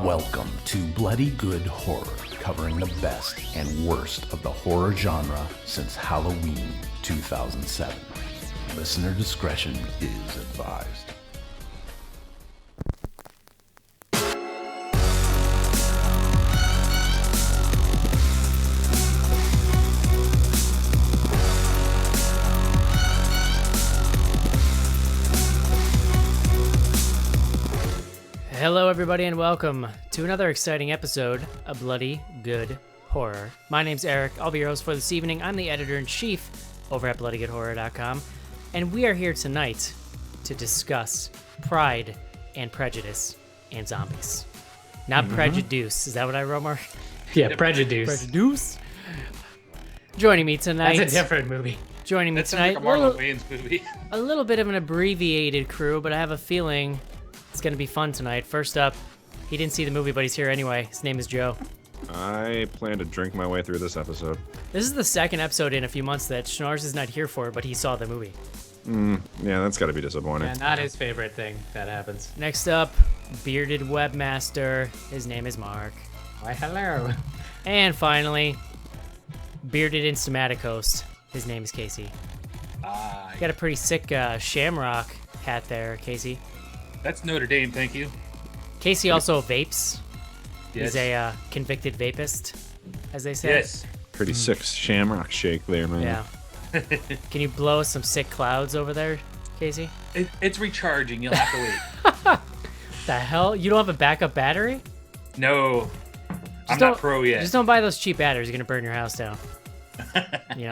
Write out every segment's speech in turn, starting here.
Welcome to Bloody Good Horror, covering the best and worst of the horror genre since Halloween 2007. Listener discretion is advised. Hello everybody and welcome to another exciting episode of Bloody Good Horror. My name's Eric, I'll be your host for this evening. I'm the editor-in-chief over at bloodygoodhorror.com, and we are here tonight to discuss Pride and Prejudice and zombies. Not Prejudice, is that what I wrote, Mark? Yeah, Prejudice. Prejudice. Joining me tonight. That's a different movie. Joining me That tonight. sounds like a Marlon Wayans movie. A little bit of an abbreviated crew, but I have a feeling it's going to be fun tonight. First up, he didn't see the movie, but he's here anyway. His name is Joe. I plan to drink my way through this episode. This is the second episode in a few months that Schnars is not here for, but he saw the movie. Yeah, that's got to be disappointing. Yeah, not his favorite thing that happens. Next up, bearded webmaster. His name is Mark. Why, hello. And finally, bearded instamatic His name is Casey. Got a pretty sick shamrock hat there, Casey. That's Notre Dame, thank you. Casey also vapes. Yes. He's a convicted vapist, as they say. Yes. Pretty sick shamrock shake there, man. Yeah. Can you blow some sick clouds over there, Casey? It's recharging. You'll have to wait. The hell? You don't have a backup battery? No. I'm don't- not pro yet. Just don't buy those cheap batteries. You're going to burn your house down.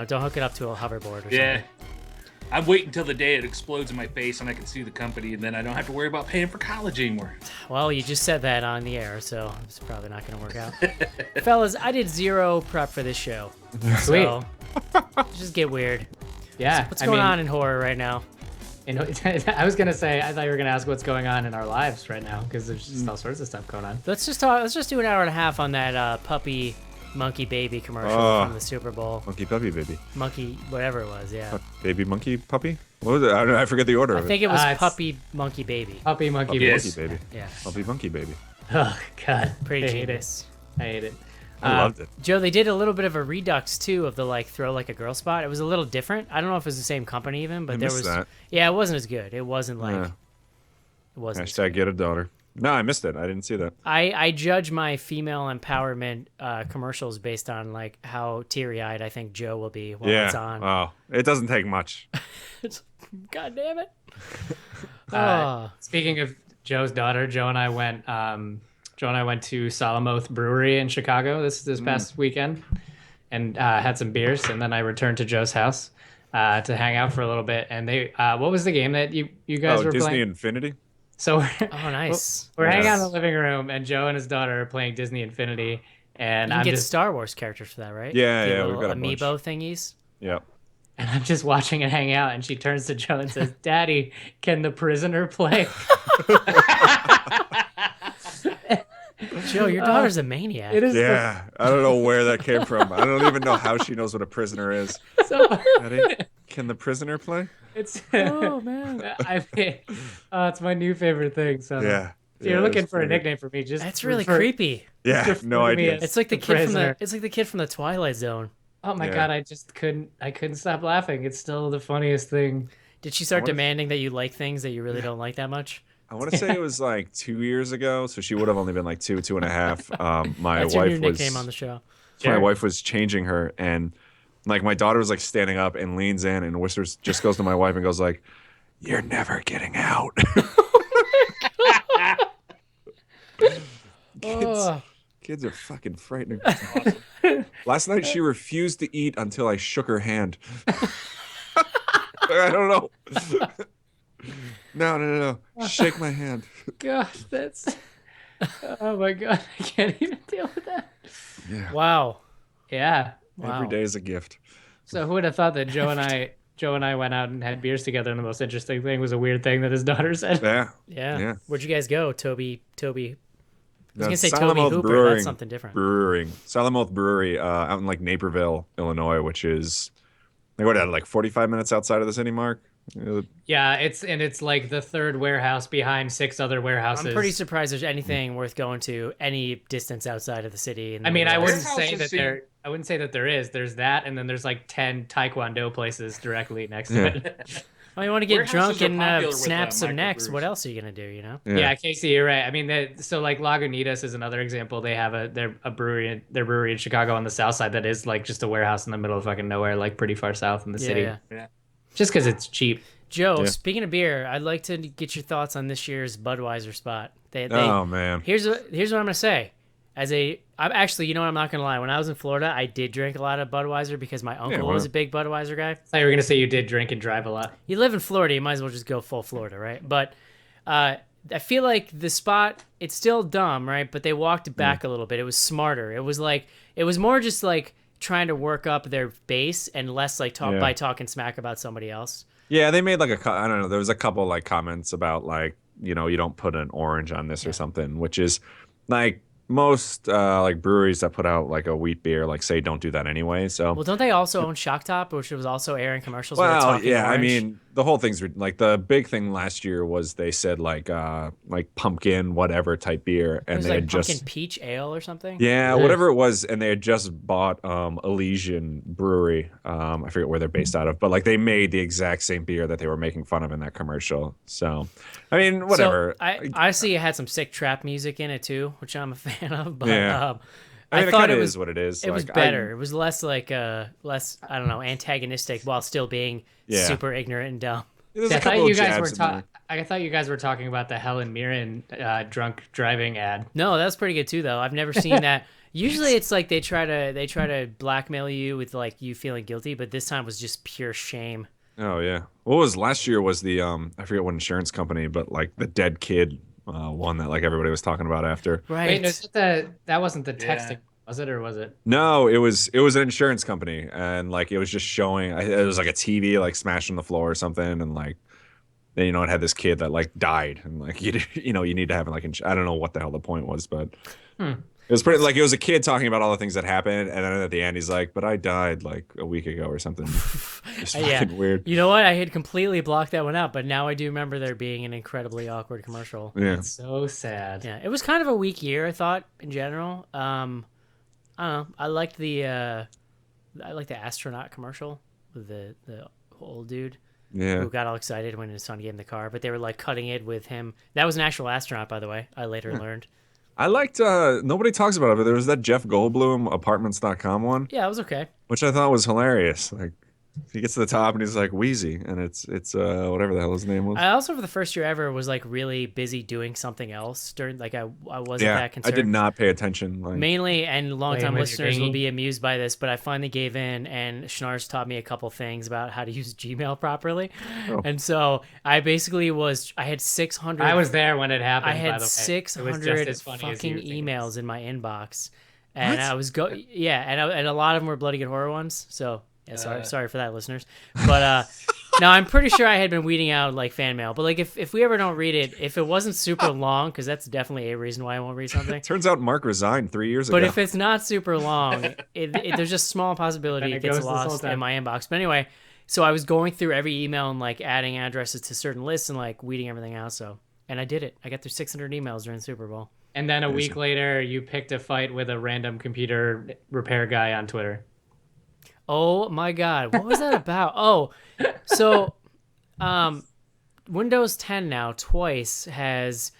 Don't hook it up to a hoverboard or Yeah. something. I'm waiting until the day it explodes in my face and I can sue the company, and then I don't have to worry about paying for college anymore. Well, you just said that on the air, so it's probably not going to work out. Fellas, I did zero prep for this show. Sweet. So, just get weird. Yeah. What's going on in horror right now? I was going to say, I thought you were going to ask what's going on in our lives right now, because there's just all sorts of stuff going on. Let's just do an hour and a half on that puppy monkey baby commercial from the Super Bowl. Monkey puppy baby. Monkey, whatever it was, yeah. Baby monkey puppy? What was it? I don't know. I forget the order I of think it. it was It's- puppy monkey baby. Puppy monkey. Puppy Yes. monkey baby. Yeah, Puppy monkey baby. Oh, God. pretty I hate genius. it. I hate it. I loved it. Joe, they did a little bit of a redux too of the throw like a girl spot. It was a little different. I don't know if it was the same company even, but I there missed was. that. Yeah, it wasn't as good. It wasn't Yeah. it wasn't. as Hashtag good. get a daughter. No, I missed it. I didn't see that. I judge my female empowerment commercials based on how teary eyed I think Joe will be while it's on. Oh, it doesn't take much. God damn it. Speaking of Joe's daughter, Joe and I went to Solomoth Brewery in Chicago this past weekend and had some beers, and then I returned to Joe's house to hang out for a little bit. And they what was the game that you guys were Disney playing? Infinity? So Oh, nice. we're hanging out in Yes. the living room, and Joe and his daughter are playing Disney Infinity, and You can I'm get just Star Wars characters for that, right? Yeah, The yeah, we've little got a bunch. amiibo thingies. Yep. and I'm just watching it hang out, and she turns to Joe and says, "Daddy, can the prisoner play?" Joe, your daughter's a maniac. It is Yeah. I don't know where that came from. I don't even know how she knows what a prisoner is. so Daddy, can the prisoner play? it's Oh man, I mean, it's my new favorite thing. So Yeah. if you're Yeah, looking it's for a pretty- nickname for me, just that's really refer- creepy. Yeah, refer no to me idea. as It's like the the kid prisoner. from the kid from the Twilight Zone. Oh my Yeah. God, I couldn't stop laughing. It's still the funniest thing. Did she start wonder- demanding that you like things that you really don't like that much? I want to say it was 2 years ago, so she would have only been 2.5. My That's your wife new was nickname on the show. my Sure. wife was changing her, and my daughter was standing up and leans in and whispers, just goes to my wife and goes "You're never getting out." Kids are fucking frightening. Last night she refused to eat until I shook her hand. I don't know. No. Shake my hand. God, that's. Oh my God, I can't even deal with that. Yeah. Wow. Yeah. Wow. Every day is a gift. So who would have thought that Joe and I went out and had beers together, and the most interesting thing was a weird thing that his daughter said. Yeah. Yeah. Where'd you guys go, Toby? I was gonna say Salamoth Toby Hooper. Brewing, That's something different. Salamoth Brewery out in Naperville, Illinois, which is what, 45 minutes outside of the city, Mark? Yeah, it's like the third warehouse behind 6 other warehouses. I'm pretty surprised there's anything worth going to any distance outside of the city. I mean, I wouldn't Warehouses say that seem- there. I wouldn't say that there is. There's that, and then there's like 10 Taekwondo places directly next Yeah. to it. Well, you want to get Warehouses drunk are and popular with, snap some necks. microbrews. What else are you gonna do? You know? Yeah, Casey, you're right. I mean, so like Lagunitas is another example. They have a brewery, their brewery in Chicago on the south side that is like just a warehouse in the middle of fucking nowhere, like pretty far south in the city. Yeah. Yeah. Just because it's cheap. Joe, Yeah. speaking of beer, I'd like to get your thoughts on this year's Budweiser spot. Oh man. Here's what I'm gonna say. I'm actually, you know what? I'm not gonna lie. When I was in Florida, I did drink a lot of Budweiser because my uncle well- was a big Budweiser guy. I thought you were gonna say you did drink and drive a lot. You live in Florida, you might as well just go full Florida, right? But I feel like the spot, it's still dumb, right? But they walked it back a little bit. It was smarter. It was more just like trying to work up their base and less like by talking smack about somebody else. Yeah, they made like I don't know. There was a couple like comments about like you don't put an orange on this or something, which is like most like breweries that put out like a wheat beer like say don't do that anyway. So Well, don't they also own Shock Top, which was also airing commercials? where they're well, talking yeah, I orange? mean the whole thing's like the big thing last year was they said like pumpkin whatever type beer, it and was they like had pumpkin just peach ale or something. yeah whatever it was, and they had just bought Elysian Brewery. I forget where they're based out of, but like they made the exact same beer that they were making fun of in that commercial. So I mean whatever. So, I honestly, it had some sick trap music in it too, which I'm a fan of. But Yeah. I mean, it thought kind it of was is what it is. It was Like, better. It was less like less I don't know, antagonistic while still being Yeah. super ignorant and dumb. There's I a thought couple you of guys jabs were in there. talking. I thought you guys were talking about the Helen Mirren drunk driving ad. No, that's pretty good too, though. I've never seen that. Usually, it's like they try to blackmail you with like you feeling guilty, but this time was just pure shame. Oh yeah. What was last year was the I forget what insurance company, but like the dead kid one that like everybody was talking about after. Right. Wait, no, that wasn't the texting, was it, or was it? No, it was an insurance company, and like it was just showing. It was like a TV like smashed on the floor or something, and like then it had this kid that like died, and like you need to have like I don't know what the hell the point was, but it was pretty like it was a kid talking about all the things that happened, and then at the end he's like, "But I died like a week ago or something." It's fucking weird. You know what? I had completely blocked that one out, but now I do remember there being an incredibly awkward commercial. Yeah. It's so sad. Yeah, it was kind of a weak year, I thought, in general. I don't know. I liked the astronaut commercial with the old dude Yeah. who got all excited when his son gave him the car, but they were like cutting it with him. That was an actual astronaut, by the way. I later learned. I liked nobody talks about it, but there was that Jeff Goldblum apartments.com one, Yeah, it was okay. which I thought was hilarious. Like he gets to the top and he's like Wheezy, and it's whatever the hell his name was. I also, for the first year ever, was like really busy doing something else during. Like I wasn't yeah, that I concerned. did not pay attention. Like, Mainly, and longtime Playing with your listeners will dinghy. be amused by this, but I finally gave in, and Schnars taught me a couple things about how to use Gmail properly. Oh. And so I basically I had 600. I was there when it happened. I by had the way. It was just 600 as funny as fucking you think it emails is. in my inbox, and I was and a lot of them were Bloody Good Horror ones. So yeah, sorry for that, listeners. But no, I'm pretty sure I had been weeding out like fan mail. But like if we ever don't read it, if it wasn't super long, because that's definitely a reason why I won't read something. turns out Mark resigned 3 years But ago. if it's not super long, there's just small possibility Then it it gets goes this whole lost in time. my inbox. But anyway, so I was going through every email and like adding addresses to certain lists and like weeding everything out. And I did it. I got through 600 emails during the Super Bowl. And then a week later, you picked a fight with a random computer repair guy on Twitter. Oh my God. What was that about? Oh, so Windows 10 now twice has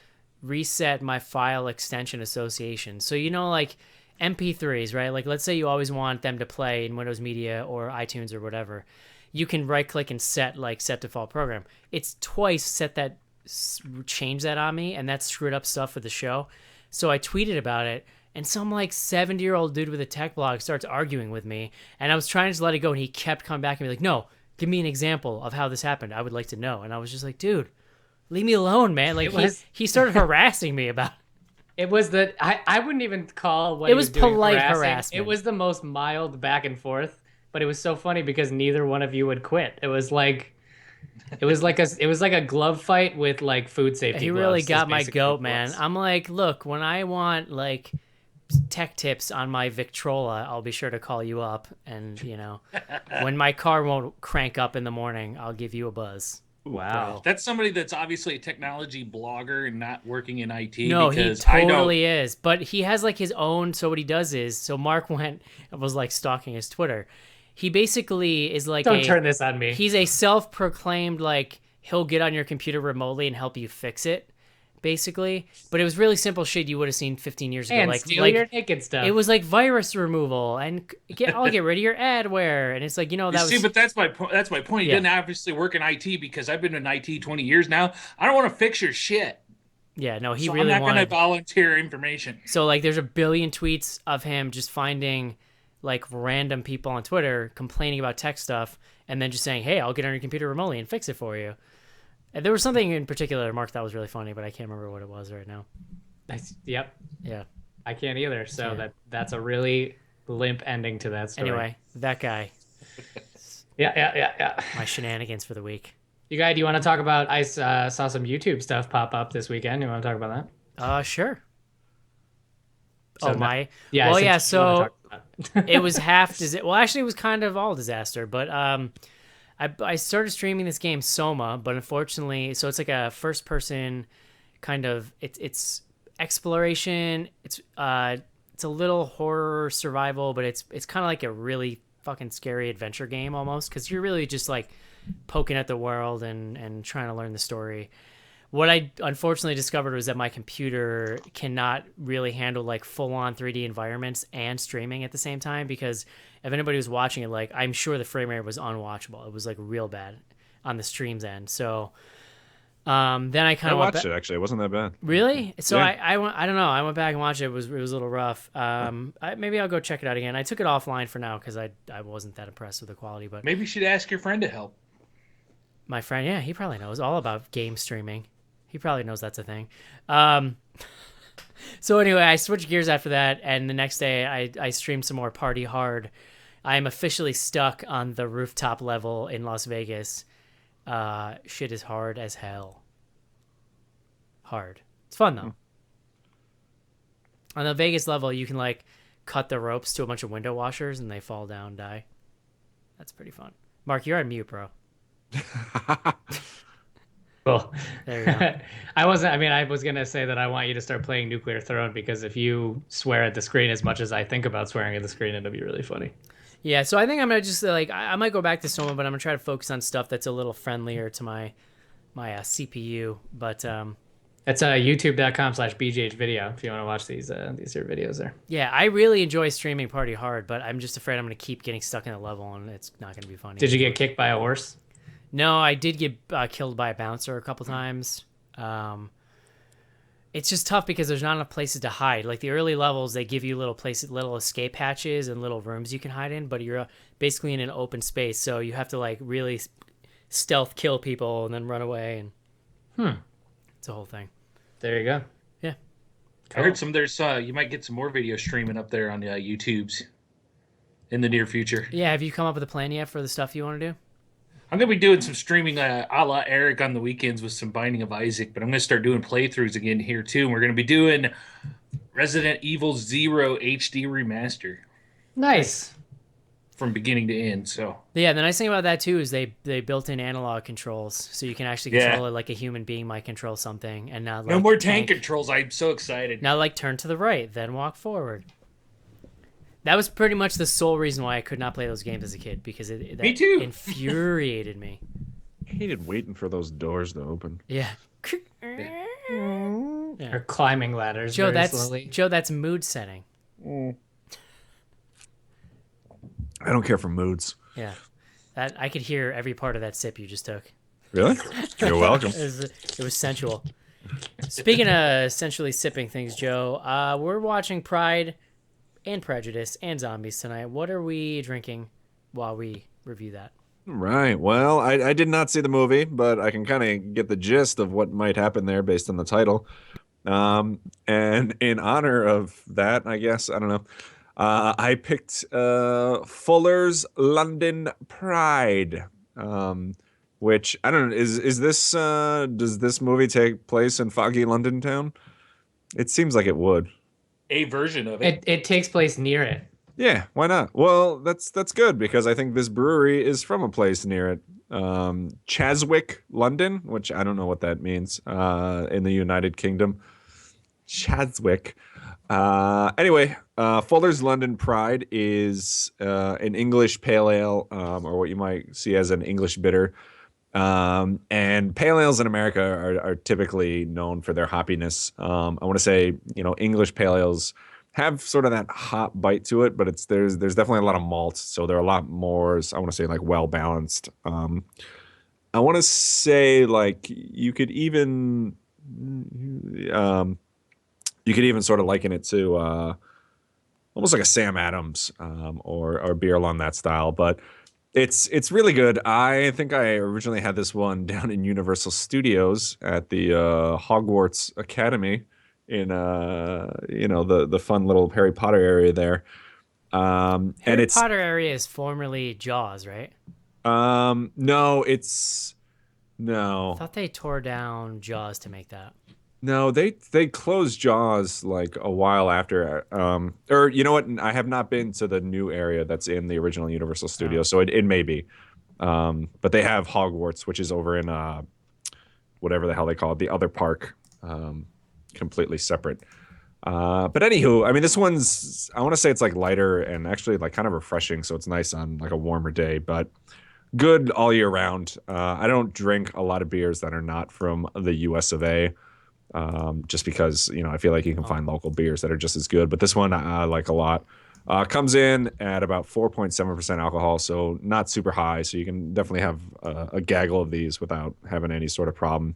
reset my file extension association. So, like MP3s, right? Like, let's say you always want them to play in Windows Media or iTunes or whatever. You can right click and set default program. It's twice changed that on me, and that screwed up stuff with the show. So I tweeted about it. And some like 70-year-old dude with a tech blog starts arguing with me, and I was trying to let it go, and he kept coming back and be like, "No, give me an example of how this happened. I would like to know." And I was just like, "Dude, leave me alone, man!" Like he started harassing me about it. It was I wouldn't even call what It he was doing polite harassing. harassment. It was the most mild back and forth, but it was so funny because neither one of you would quit. It was like a glove fight with like food safety. He gloves, really is got my basically goat, what it man. was. I'm like, look, when I want like tech tips on my Victrola, I'll be sure to call you up. And, you know, when my car won't crank up in the morning, I'll give you a buzz. Wow. That's somebody that's obviously a technology blogger and not working in IT. No, he because I don't. totally is. But he has like his own. So what he does is, so Mark was like stalking his Twitter. He basically is like Don't turn this on me. He's a self-proclaimed like he'll get on your computer remotely and help you fix it, basically. But it was really simple shit you would have seen 15 years ago. And Like steal your naked stuff. It was like virus removal and I'll get rid of your adware. And it's like, you know, that was. But that's my point. That's my point. He doesn't obviously work in IT because I've been in IT 20 years now. I don't want to fix your shit. Yeah, no, he So really I'm not wanted. going to volunteer information. So like, there's a billion tweets of him just finding like random people on Twitter complaining about tech stuff and then just saying, hey, I'll get on your computer remotely and fix it for you. And there was something in particular, Mark, that was really funny, but I can't remember what it was right now. Yep. Yeah. I can't either. So Yeah. that's a really limp ending to that story. Anyway, that guy, Yeah. my shenanigans for the week. You guys, do you want to talk about? I saw some YouTube stuff pop up this weekend. You want to talk about that? Sure. So Well, since yeah. you So wanna talk about it. it was well, actually, it was kind of all disaster. But I started streaming this game Soma, but unfortunately, so it's like a first-person kind of it's exploration. It's a little horror survival, but it's kind of like a really fucking scary adventure game almost because you're really just like poking at the world and trying to learn the story. What I unfortunately discovered was that my computer cannot really handle like full-on 3D environments and streaming at the same time because if anybody was watching it, like I'm sure the frame rate was unwatchable. It was like real bad on the stream's end. So then I kind I of watched it actually. It wasn't that bad. Really? So Yeah. I don't know. I went back and watched it. It was a little rough. Maybe I'll go check it out again. I took it offline for now because I wasn't that impressed with the quality. But Maybe you should ask your friend to help. my friend, yeah, he probably knows all about game streaming. He probably knows that's a thing. So anyway, I switched gears after that, and the next day I streamed some more Party Hard. I am officially stuck on the rooftop level in Las Vegas. Shit is hard as hell. Hard. It's fun though. On the Vegas level, you can like cut the ropes to a bunch of window washers, and they fall down, and die. That's pretty fun. Mark, you're on mute, bro. Cool. There you go. I was gonna say that I want you to start playing Nuclear Throne because if you swear at the screen as much as I think about swearing at the screen, it'll be really funny. Yeah, so I think I'm gonna just like I might go back to Soma, but I'm gonna try to focus on stuff that's a little friendlier to my CPU. But It's youtube.com/BGH video if you want to watch these are videos there. yeah, I really enjoy streaming Party Hard, but I'm just afraid I'm gonna keep getting stuck in a level and it's not gonna be funny. Did you get kicked by a horse? No, I did get killed by a bouncer a couple times. It's just tough because there's not enough places to hide. Like the early levels, they give you little escape hatches and little rooms you can hide in, but you're basically in an open space, so you have to like really stealth kill people and then run away, and it's a whole thing. There you go. Yeah. I heard you might get some more video streaming up there on YouTube's in the near future. Yeah, have you come up with a plan yet for the stuff you want to do? I'm going to be doing some streaming a la Eric on the weekends with some Binding of Isaac, but I'm going to start doing playthroughs again here too. And we're going to be doing Resident Evil 0 HD Remaster Nice. from beginning to end. So Yeah, the nice thing about that too is they built in analog controls, so you can actually control it like a human being might control something, and not like no more tank controls. I'm so excited. Now, like, turn to the right, then walk forward. That was pretty much the sole reason why I could not play those games as a kid, because Me too. infuriated me. I hated waiting for those doors to open. Yeah. Or climbing ladders Joe, very slowly. that's mood setting. I don't care for moods. Yeah. That I could hear every part of that sip you just took. Really? You're welcome. It was sensual. Speaking of sensually sipping things, Joe, we're watching Pride and Prejudice and Zombies tonight. What are we drinking while we review that? Right. Well, I did not see the movie, but I can kind of get the gist of what might happen there based on the title. And in honor of that, I guess, I don't know, I picked Fuller's London Pride, which, I don't know, is this, does this movie take place in foggy London town? It seems like it would. a version of it. It takes place near it. Yeah, why not? Well, that's good because I think this brewery is from a place near it. Chaswick, London, which I don't know what that means in the United Kingdom. Chaswick. Anyway, Fuller's London Pride is an English pale ale, or what you might see as an English bitter. And pale ales in America are typically known for their hoppiness. I want to say, English pale ales have sort of that hop bite to it, but there's definitely a lot of malt, so they're a lot more, I want to say, like well balanced. I want to say like you could even sort of liken it to almost like a Sam Adams or a beer along that style, but it's really good. I think I originally had this one down in Universal Studios at the Hogwarts Academy in the fun little Harry Potter area there. Harry Potter area is formerly Jaws, right? No. I thought they tore down Jaws to make that. No, they closed Jaws like a while after. Or you know what? I have not been to the new area that's in the original Universal Studios, so it may be. But they have Hogwarts, which is over in whatever the hell they call it, the other park, completely separate. But anywho, I mean, this one's, I want to say it's like lighter and actually like kind of refreshing, so it's nice on like a warmer day, but good all year round. I don't drink a lot of beers that are not from the US of A. Just because, I feel like you can find local beers that are just as good. But this one I like a lot. Comes in at about 4.7% alcohol, so not super high. So you can definitely have a gaggle of these without having any sort of problem.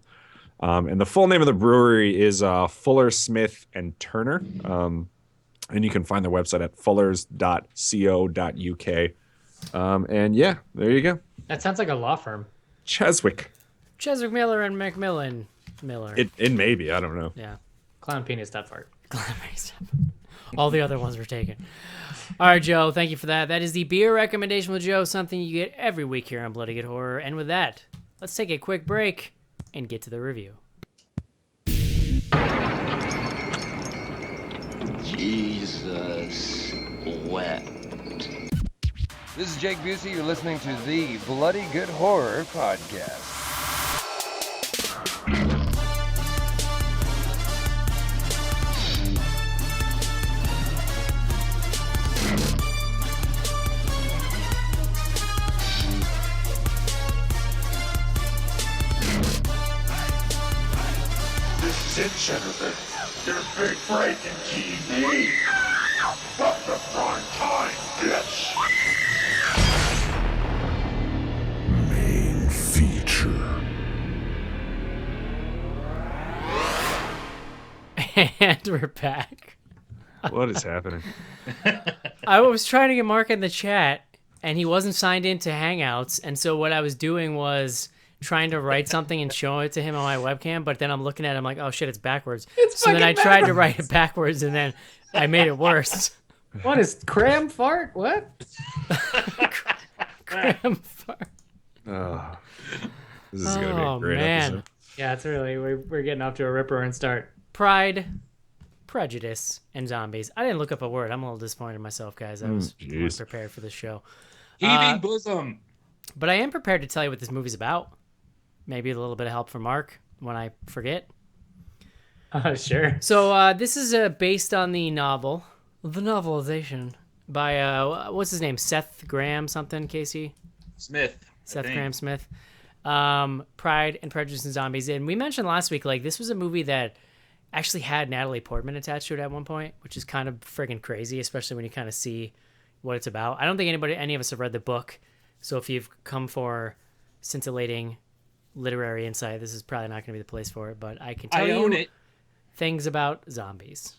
And the full name of the brewery is Fuller, Smith, and Turner. And you can find their website at fullers.co.uk. And yeah, there you go. That sounds like a law firm. Cheswick. Cheswick Miller and Macmillan Miller. It may be. I don't know. Yeah. Clown penis step fart. All the other ones were taken. All right, Joe, thank you for that. That is the beer recommendation with Joe, something you get every week here on Bloody Good Horror. And with that, let's take a quick break and get to the review. Jesus wept. This is Jake Busey. You're listening to the Bloody Good Horror Podcast. Sit, Jennifer. You're big breaking TV. Up the prime time, bitch. Main feature. And we're back. What is happening? I was trying to get Mark in the chat, and he wasn't signed into Hangouts, and so what I was doing was trying to write something and show it to him on my webcam, but then I'm looking at it, I'm like, oh shit, it's backwards. So then I tried to write it backwards, and then I made it worse. What is cram fart? What? Cram fart. Oh, this is going to be a great man. episode. Yeah, it's really, we're getting off to a rip roaring start. Pride, Prejudice, and Zombies. I didn't look up a word. I'm a little disappointed in myself, guys. I was prepared for this show. Heaving bosom. But I am prepared to tell you what this movie's about. Maybe a little bit of help from Mark when I forget. Sure. So this is based on the novelization by, what's his name? Seth Graham something, Casey? Smith. Seth Graham Smith. Pride and Prejudice and Zombies. And we mentioned last week, like, this was a movie that actually had Natalie Portman attached to it at one point, which is kind of friggin' crazy, especially when you kind of see what it's about. I don't think any of us have read the book. So if you've come for scintillating literary insight, this is probably not going to be the place for it, but I can tell you things about zombies.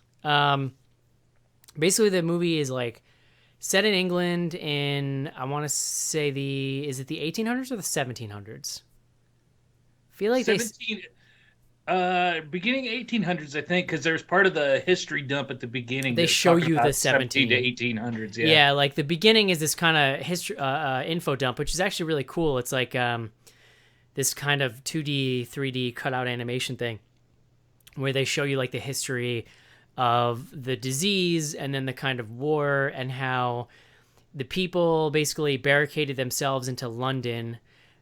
Basically, the movie is like set in England in, I want to say is it the 1800s or the 1700s? I feel like beginning 1800s, I think, because there's part of the history dump at the beginning. They show you the 17 to 1800s. Yeah, like the beginning is this kind of history info dump, which is actually really cool. It's like this kind of 2D, 3D cutout animation thing where they show you like the history of the disease and then the kind of war and how the people basically barricaded themselves into London.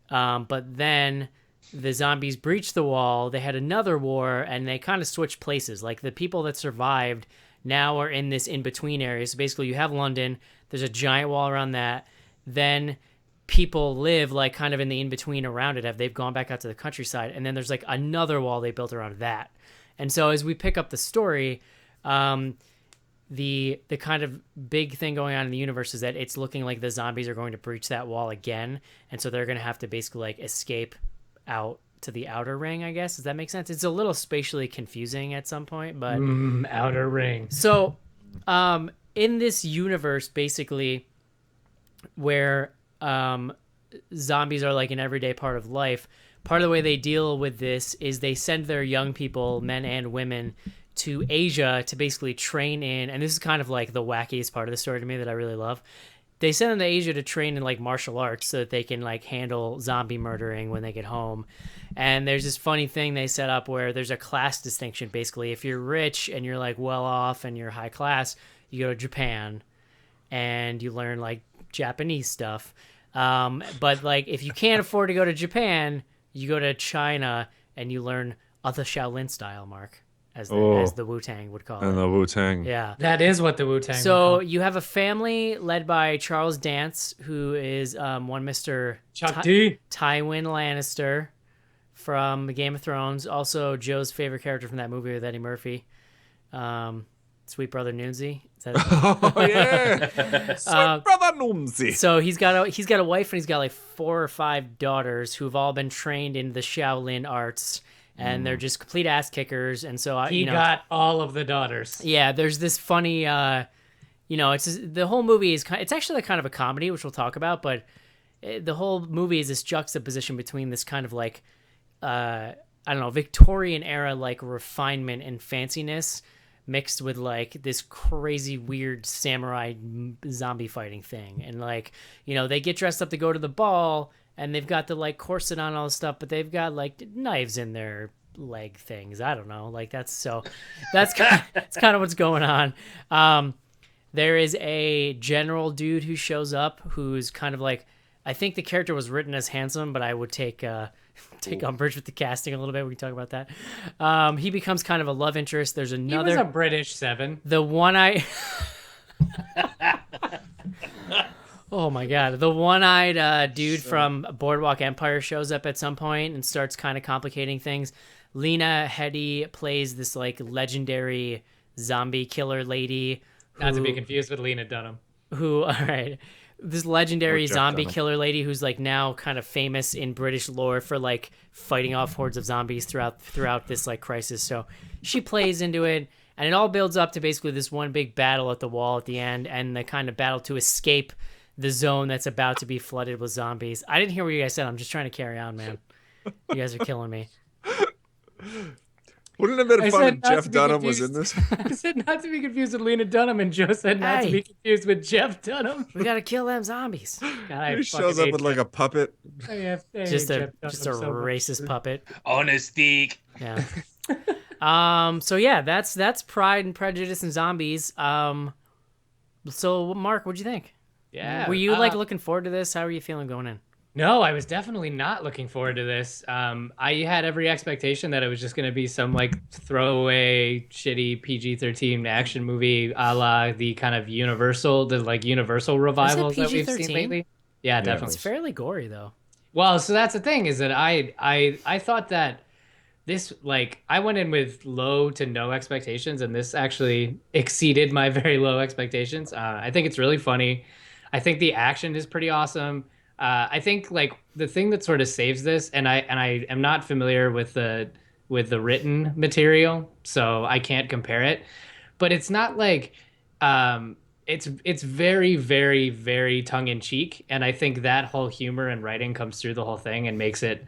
But then the zombies breached the wall. They had another war and they kind of switched places. Like the people that survived now are in this in-between area. So basically you have London. There's a giant wall around that. Then people live like kind of in the in-between around it. They've gone back out to the countryside. And then there's like another wall they built around that. And so as we pick up the story, the kind of big thing going on in the universe is that it's looking like the zombies are going to breach that wall again, and so they're going to have to basically like escape out to the outer ring, I guess. Does that make sense? It's a little spatially confusing at some point, but Outer ring. so in this universe basically where zombies are like an everyday part of life, part of the way they deal with this is they send their young people, men and women, to Asia to basically train in, and this is kind of like the wackiest part of the story to me that I really love. They send them to Asia to train in like martial arts so that they can like handle zombie murdering when they get home. And there's this funny thing they set up where there's a class distinction. Basically, if you're rich and you're like well off and you're high class, you go to Japan and you learn like Japanese stuff. But like if you can't afford to go to Japan, you go to China and you learn the Shaolin style, Mark. As the Wu-Tang would call it. And the Wu-Tang. Yeah. That is what the Wu-Tang So you have a family led by Charles Dance, who is one Mr. Chuck D. Tywin Lannister from Game of Thrones. Also Joe's favorite character from that movie with Eddie Murphy. Sweet Brother Noonsy. Is that Oh yeah, sweet brother Numsy. So he's got a wife and he's got like 4 or 5 daughters who've all been trained in the Shaolin arts. And they're just complete ass kickers, and so He got all of the daughters. Yeah, there's this funny, it's the whole movie is it's actually like kind of a comedy, which we'll talk about, but the whole movie is this juxtaposition between this kind of like, I don't know, Victorian era like refinement and fanciness mixed with like this crazy weird samurai zombie fighting thing, and like they get dressed up to go to the ball. And they've got the like corset on, all this stuff, but they've got like knives in their leg things. I don't know. Like that's kind of what's going on. There is a general dude who shows up who's kind of like, I think the character was written as handsome, but I would take umbrage with the casting a little bit. We can talk about that. He becomes kind of a love interest. There's another. He was a British 7. The one-eyed. Oh my god. The one-eyed dude from Boardwalk Empire shows up at some point and starts kind of complicating things. Lena Headey plays this like legendary zombie killer lady. Not to be confused with Lena Dunham. All right. This legendary zombie Dunham. killer lady who's like now kind of famous in British lore for like fighting off hordes of zombies throughout this like crisis. So she plays into it, and it all builds up to basically this one big battle at the wall at the end, and the kind of battle to escape the zone that's about to be flooded with zombies. I didn't hear what you guys said. I'm just trying to carry on, man. You guys are killing me. Wouldn't it have been I fun said if not Jeff to be Dunham was confused. in this? I said not to be confused with Lena Dunham, and Joe said not to Hey. be confused with Jeff Dunham. We gotta kill them zombies. God, I He shows fucking up with hate like a puppet. Just a Jeff Dunham so much. racist puppet. On a stick. Yeah. So yeah, that's Pride and Prejudice and Zombies. So Mark, what'd you think? Yeah. Were you like looking forward to this? How were you feeling going in? No, I was definitely not looking forward to this. I had every expectation that it was just going to be some like throwaway, shitty PG-13 action movie, a la the kind of Universal revivals that we've PG-13? seen lately. Yeah, definitely. It's fairly gory though. Well, so that's the thing is that I thought that this like I went in with low to no expectations, and this actually exceeded my very low expectations. I think it's really funny. I think the action is pretty awesome. I think like the thing that sort of saves this, and I am not familiar with the written material, so I can't compare it. But it's not like it's very very very tongue in cheek, and I think that whole humor and writing comes through the whole thing and makes it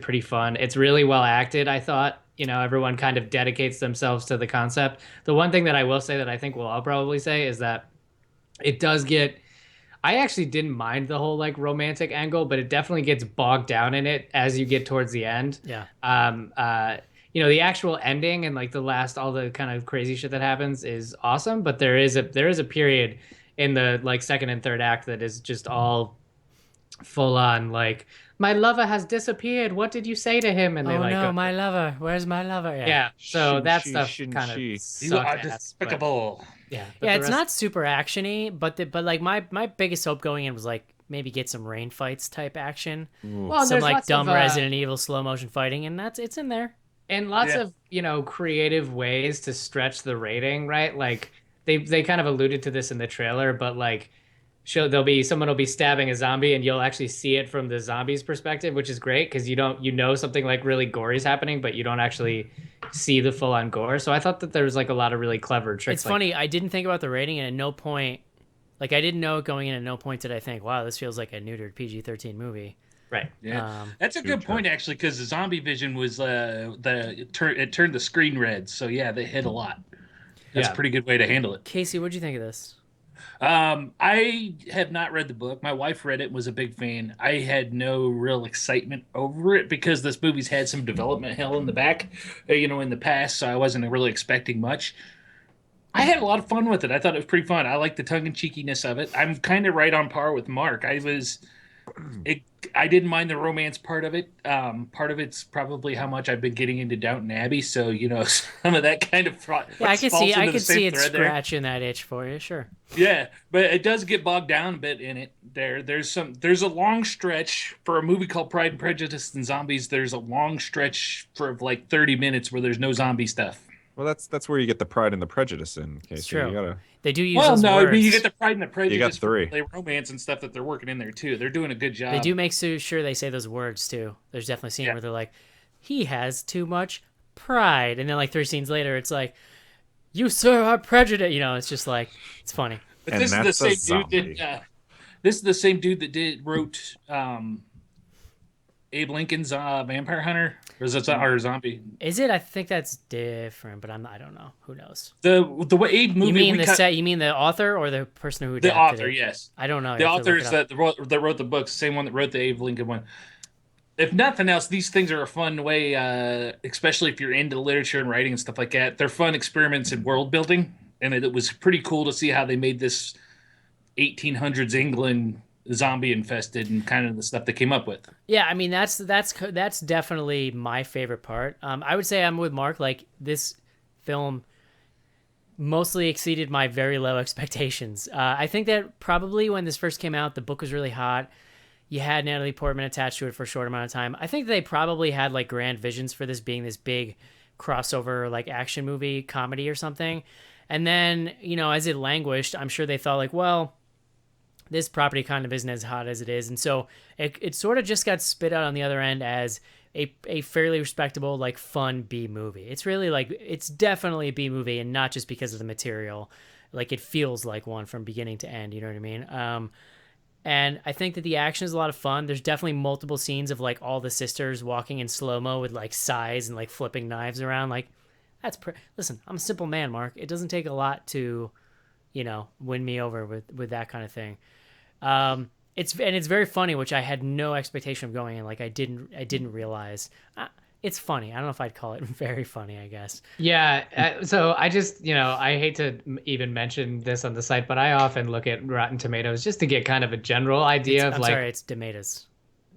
pretty fun. It's really well acted, I thought. Everyone kind of dedicates themselves to the concept. The one thing that I will say that I think we'll all probably say is that it does get. I actually didn't mind the whole like romantic angle, but it definitely gets bogged down in it as you get towards the end. Yeah. the actual ending and like the last, all the kind of crazy shit that happens is awesome. But there is a period in the like second and third act that is just all full on like, my lover has disappeared. What did you say to him? And they Oh like no, go, my lover. Where's my lover? Yeah. yeah. So Shin that she, stuff shin kind of she. You sucked are ass. But despicable. yeah, but Yeah, the it's rest- not super actiony, but like my biggest hope going in was like maybe get some rain fights type action, well, and some there's like lots dumb of, Resident Evil slow motion fighting, and it's in there. and lots Yeah. of creative ways to stretch the rating, right? Like they kind of alluded to this in the trailer, but like someone will be stabbing a zombie and you'll actually see it from the zombie's perspective, which is great because something like really gory is happening, but you don't actually see the full on gore. So I thought that there was like a lot of really clever tricks. It's like, funny. I didn't think about the rating, and at no point, like I didn't know it going in. At no point did I think, "Wow, this feels like a neutered PG-13 movie." right. Yeah, Um, that's a good point actually, because the zombie vision was it turned the screen red. So yeah, they hit a lot. That's Yeah. a pretty good way to handle it. Casey, what'd you think of this? I have not read the book. My wife read it and was a big fan. I had no real excitement over it because this movie's had some development hell in the back, in the past, so I wasn't really expecting much. I had a lot of fun with it. I thought it was pretty fun. I like the tongue-in-cheekiness of it. I'm kind of right on par with Mark. I didn't mind the romance part of it. Part of it's probably how much I've been getting into Downton Abbey, so some of that kind of Yeah, I could see. I into the could same see it thread there. scratching that itch for you. Sure. Yeah, but it does get bogged down a bit in it. There's a long stretch for a movie called Pride and Prejudice and Zombies. There's a long stretch for like 30 minutes where there's no zombie stuff. Well, that's where you get the Pride and the Prejudice in. Casey. It's true. You gotta. They do use Well, those no, words. I mean you get the Pride and the Prejudice. You got three. For the romance and stuff that they're working in there too. They're doing a good job. They do make sure they say those words too. There's definitely a scene where they're like, "He has too much pride," and then like 3 scenes later, it's like, "You sir are prejudiced." It's just like it's funny. But And this is the that's a same dude that this is the same dude that wrote Abe Lincoln's Vampire Hunter, or is it or Zombie? Is it? I think that's different, but I don't know. Who knows? The way Abe movie. You mean You mean the author or the person who the adapted author? it? Yes. I don't know. The You have to look authors it up. that wrote the books, same one that wrote the Abe Lincoln one. If nothing else, these things are a fun way, especially if you're into literature and writing and stuff like that. They're fun experiments in world building, and it was pretty cool to see how they made this 1800s England zombie infested and kind of the stuff they came up with. Yeah, I mean that's definitely my favorite part. I would say I'm with Mark. Like this film mostly exceeded my very low expectations. I think that probably when this first came out, the book was really hot. You had Natalie Portman attached to it for a short amount of time. I think they probably had like grand visions for this being this big crossover like action movie comedy or something. And then, as it languished, I'm sure they thought like, well, this property kind of isn't as hot as it is. And so it sort of just got spit out on the other end as a fairly respectable, like fun B movie. It's really like, it's definitely a B movie and not just because of the material. Like it feels like one from beginning to end. You know what I mean? And I think that the action is a lot of fun. There's definitely multiple scenes of like all the sisters walking in slow-mo with like sighs and like flipping knives around. Like listen, I'm a simple man, Mark. It doesn't take a lot to, win me over with that kind of thing. It's very funny, which I had no expectation of going in. Like I didn't realize. It's funny. I don't know if I'd call it very funny, I guess. Yeah. So I just, I hate to even mention this on the site, but I often look at Rotten Tomatoes just to get kind of a general idea I'm sorry, it's Tomatoes.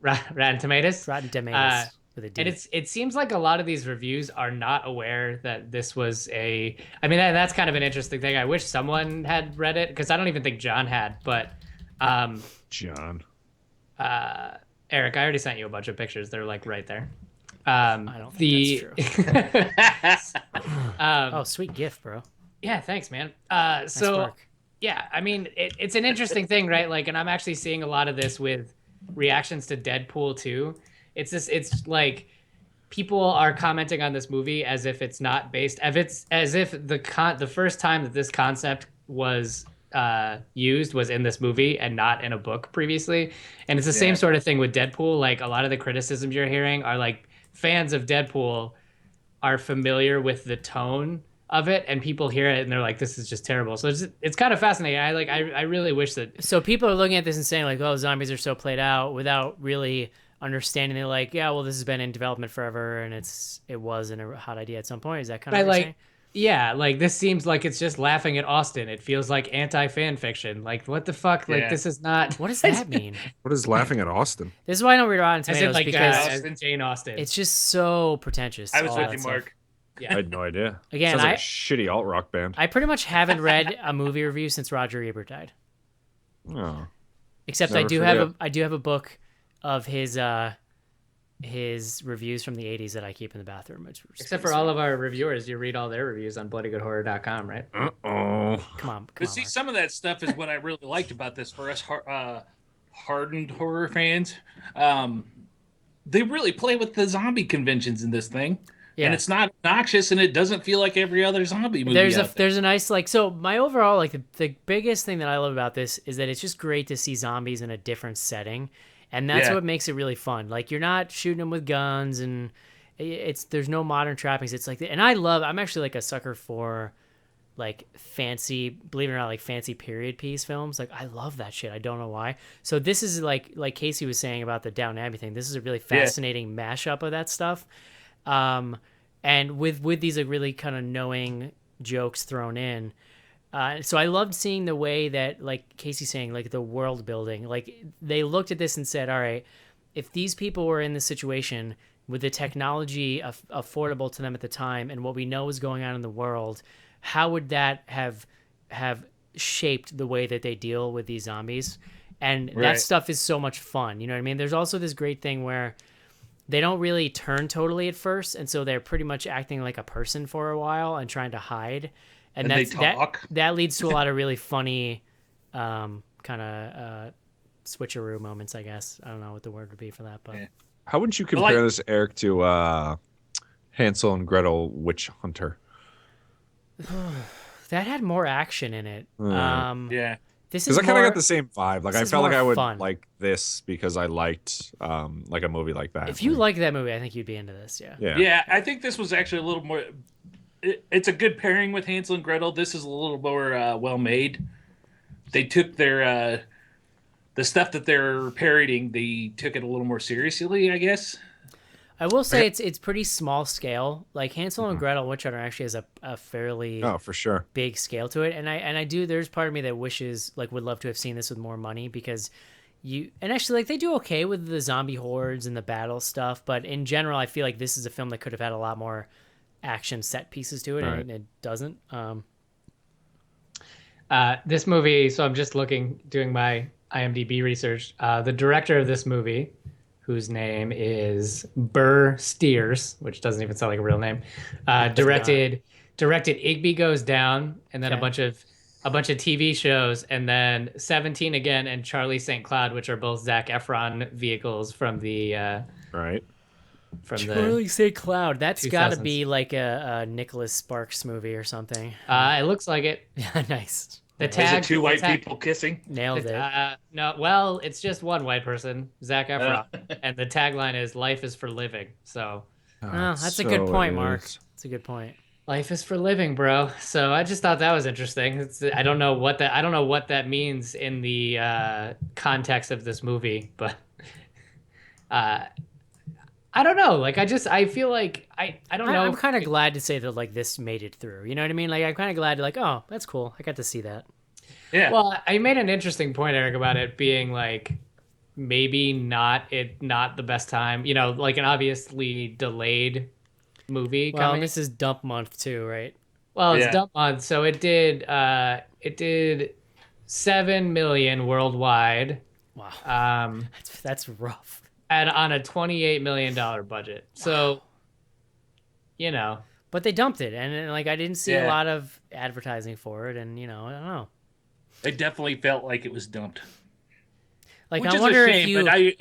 Rotten Tomatoes. Rotten Tomatoes with a D. And it seems like a lot of these reviews are not aware that this was I mean, that's kind of an interesting thing. I wish someone had read it because I don't even think John had, but John. Eric, I already sent you a bunch of pictures. They're like right there. I don't think that's true. Oh, sweet gift, bro. Yeah, thanks, man. Nice So work. yeah, I mean, it's an interesting thing, right? Like, and I'm actually seeing a lot of this with reactions to Deadpool 2. It's like people are commenting on this movie as if it's not based, as if the first time that this concept was used was in this movie and not in a book previously. And it's the same sort of thing with Deadpool. Like a lot of the criticisms you're hearing are like fans of Deadpool are familiar with the tone of it, and people hear it and they're like, this is just terrible. So it's kind of fascinating. I really wish that. So people are looking at this and saying like, oh, zombies are so played out without really understanding they're like, yeah, well, this has been in development forever, and it wasn't a hot idea at some point. Is that kind of But what you're saying? yeah, like this seems like it's just laughing at Austen. It feels like anti-fan fiction. Like what the fuck? Like Yeah. this is not. What does that mean? What is laughing at Austin? This is why I don't read Rotten As in Tomatoes like because as Jane Austen. it's just so pretentious. I was all with that you, stuff. Mark. I had no idea. Again, Sounds like I- a shitty alt rock band. I pretty much haven't read a movie review since Roger Ebert died. Oh. Except Never I do have a book of his reviews from the 80s that I keep in the bathroom. Except for all of our reviewers, you read all their reviews on bloodygoodhorror.com, right? Oh. Come on, But see, Mark. some of that stuff is what I really liked about this for us hardened horror fans. They really play with the zombie conventions in this thing. Yeah. And it's not obnoxious, and it doesn't feel like every other zombie movie. There's a nice so my overall the biggest thing that I love about this is that it's just great to see zombies in a different setting, and that's Yeah. what makes it really fun. Like you're not shooting them with guns, and there's no modern trappings. It's like, and I'm actually like a sucker for like fancy, believe it or not, like fancy period piece films. Like I love that shit. I don't know why. So this is like Casey was saying about the Downton Abbey thing. This is a really fascinating mashup of that stuff. And with these like really kind of knowing jokes thrown in. So I loved seeing the way that, like Casey's saying, like the world building, like they looked at this and said, all right, if these people were in this situation with the technology affordable to them at the time and what we know is going on in the world, how would that have shaped the way that they deal with these zombies? And that Right. stuff is so much fun. You know what I mean? There's also this great thing where they don't really turn totally at first, and so they're pretty much acting like a person for a while and trying to hide. And they that's talk. that leads to a lot of really funny kind of switcheroo moments, I guess. I don't know what the word would be for that, but Yeah. How would you Well, compare this, Eric, to Hansel and Gretel Witch Hunter? that had more action in it. Yeah. This is Because I kind of more- got the same vibe. Like this I is felt like more I would fun. like this because I liked like a movie like that. If you like that movie, I think you'd be into this. Yeah. yeah. Yeah, I think this was actually a little more. It's a good pairing with Hansel and Gretel. This is a little more well made. They took their the stuff that they're parodying. They took it a little more seriously, I guess. I will say it's pretty small scale. Like Hansel and Gretel Witch Hunter actually has a fairly Oh, for sure. big scale to it, and I do. There's part of me that wishes would love to have seen this with more money because actually they do okay with the zombie hordes and the battle stuff, but in general I feel like this is a film that could have had a lot more action set pieces to it, Right. and it doesn't. This movie, so I'm just doing my IMDb research. The director of this movie, whose name is Burr Steers, which doesn't even sound like a real name, directed Igby Goes Down, and then Okay. a bunch of TV shows, and then 17 again and Charlie St. Cloud, which are both Zac Efron vehicles from the Right. Charlie St. Cloud. That's got to 2000s. be like a Nicholas Sparks movie or something. It looks like it. Yeah, nice. The Is tag it two white the tag- people kissing? Nailed it. No, well, it's just one white person, Zac Efron, and the tagline is "Life is for living." So, Oh, that's a good point, Mark. That's a good point. life is for living, bro. So I just thought that was interesting. I don't know what that means in the context of this movie, but I don't know. Like I feel like I don't know. I'm kind of glad to say that this made it through. You know what I mean? Like I'm kind of glad to oh, that's cool. I got to see that. Yeah. Well, I made an interesting point, Eric, about it being like maybe not the best time. You know, like an obviously delayed movie Well, coming. this is dump month too, right? Well, it's Yeah. dump month, so it did 7 million worldwide. Wow, that's rough. On a $28 million budget. So, you know, But they dumped it, and I didn't see a Yeah. lot of advertising for it, and I don't know. It definitely felt like it was dumped. Like Which I is wonder a shame,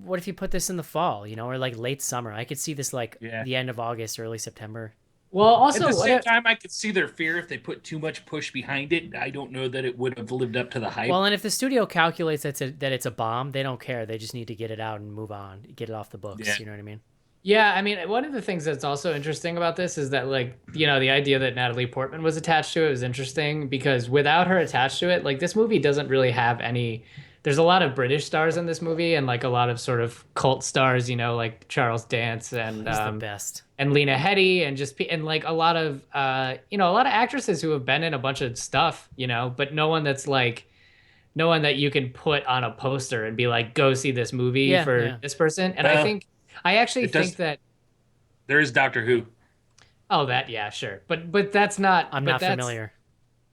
what if you put this in the fall, or late summer? I could see this Yeah. the end of August, early September. well, also at the what same if- time, I could see their fear if they put too much push behind it. I don't know that it would have lived up to the hype. Well, and if the studio calculates that it's a bomb, they don't care. They just need to get it out and move on, get it off the books. Yeah. You know what I mean? Yeah, I mean, one of the things that's also interesting about this is that, the idea that Natalie Portman was attached to it was interesting because without her attached to it, this movie doesn't really have any. there's a lot of British stars in this movie and like a lot of sort of cult stars, like Charles Dance He's the best. and Lena Headey and and like a lot of a lot of actresses who have been in a bunch of stuff, but no one that's like no one that you can put on a poster and be like, go see this movie Yeah, for yeah. this person. And I actually it does- think that There is Doctor Who. yeah, sure. But that's not I'm but not that's, familiar.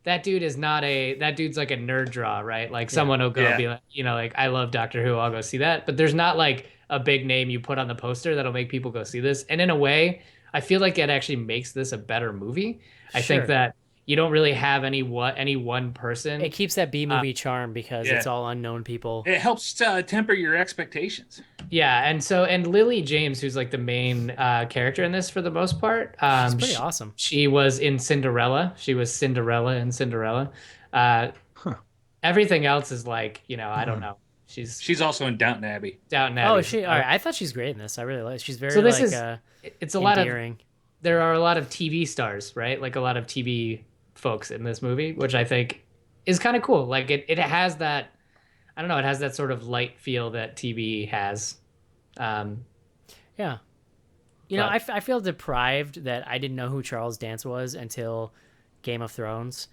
that dude is not that dude's like a nerd draw, right? Like someone will go be like, like I love Doctor Who, I'll go see that. But there's not like a big name you put on the poster that'll make people go see this. And in a way, I feel like it actually makes this a better movie. I Sure. think that you don't really have any one person. It keeps that B movie charm because it's all unknown people. It helps temper your expectations. Yeah, and Lily James, who's like the main character in this for the most part, It's pretty awesome. She was in Cinderella. She was Cinderella in Cinderella. Everything else is like, I don't know. She's also in Downton Abbey. Downton Abbey. Oh, she. All right, I thought she's great in this. I really like. She's very So this it's a lot of endearing. there are a lot of TV stars, right? Like a lot of TV folks in this movie, which I think is kind of cool. Like it has that, I don't know, it has that sort of light feel that TV has. Yeah. I feel deprived that I didn't know who Charles Dance was until Game of Thrones.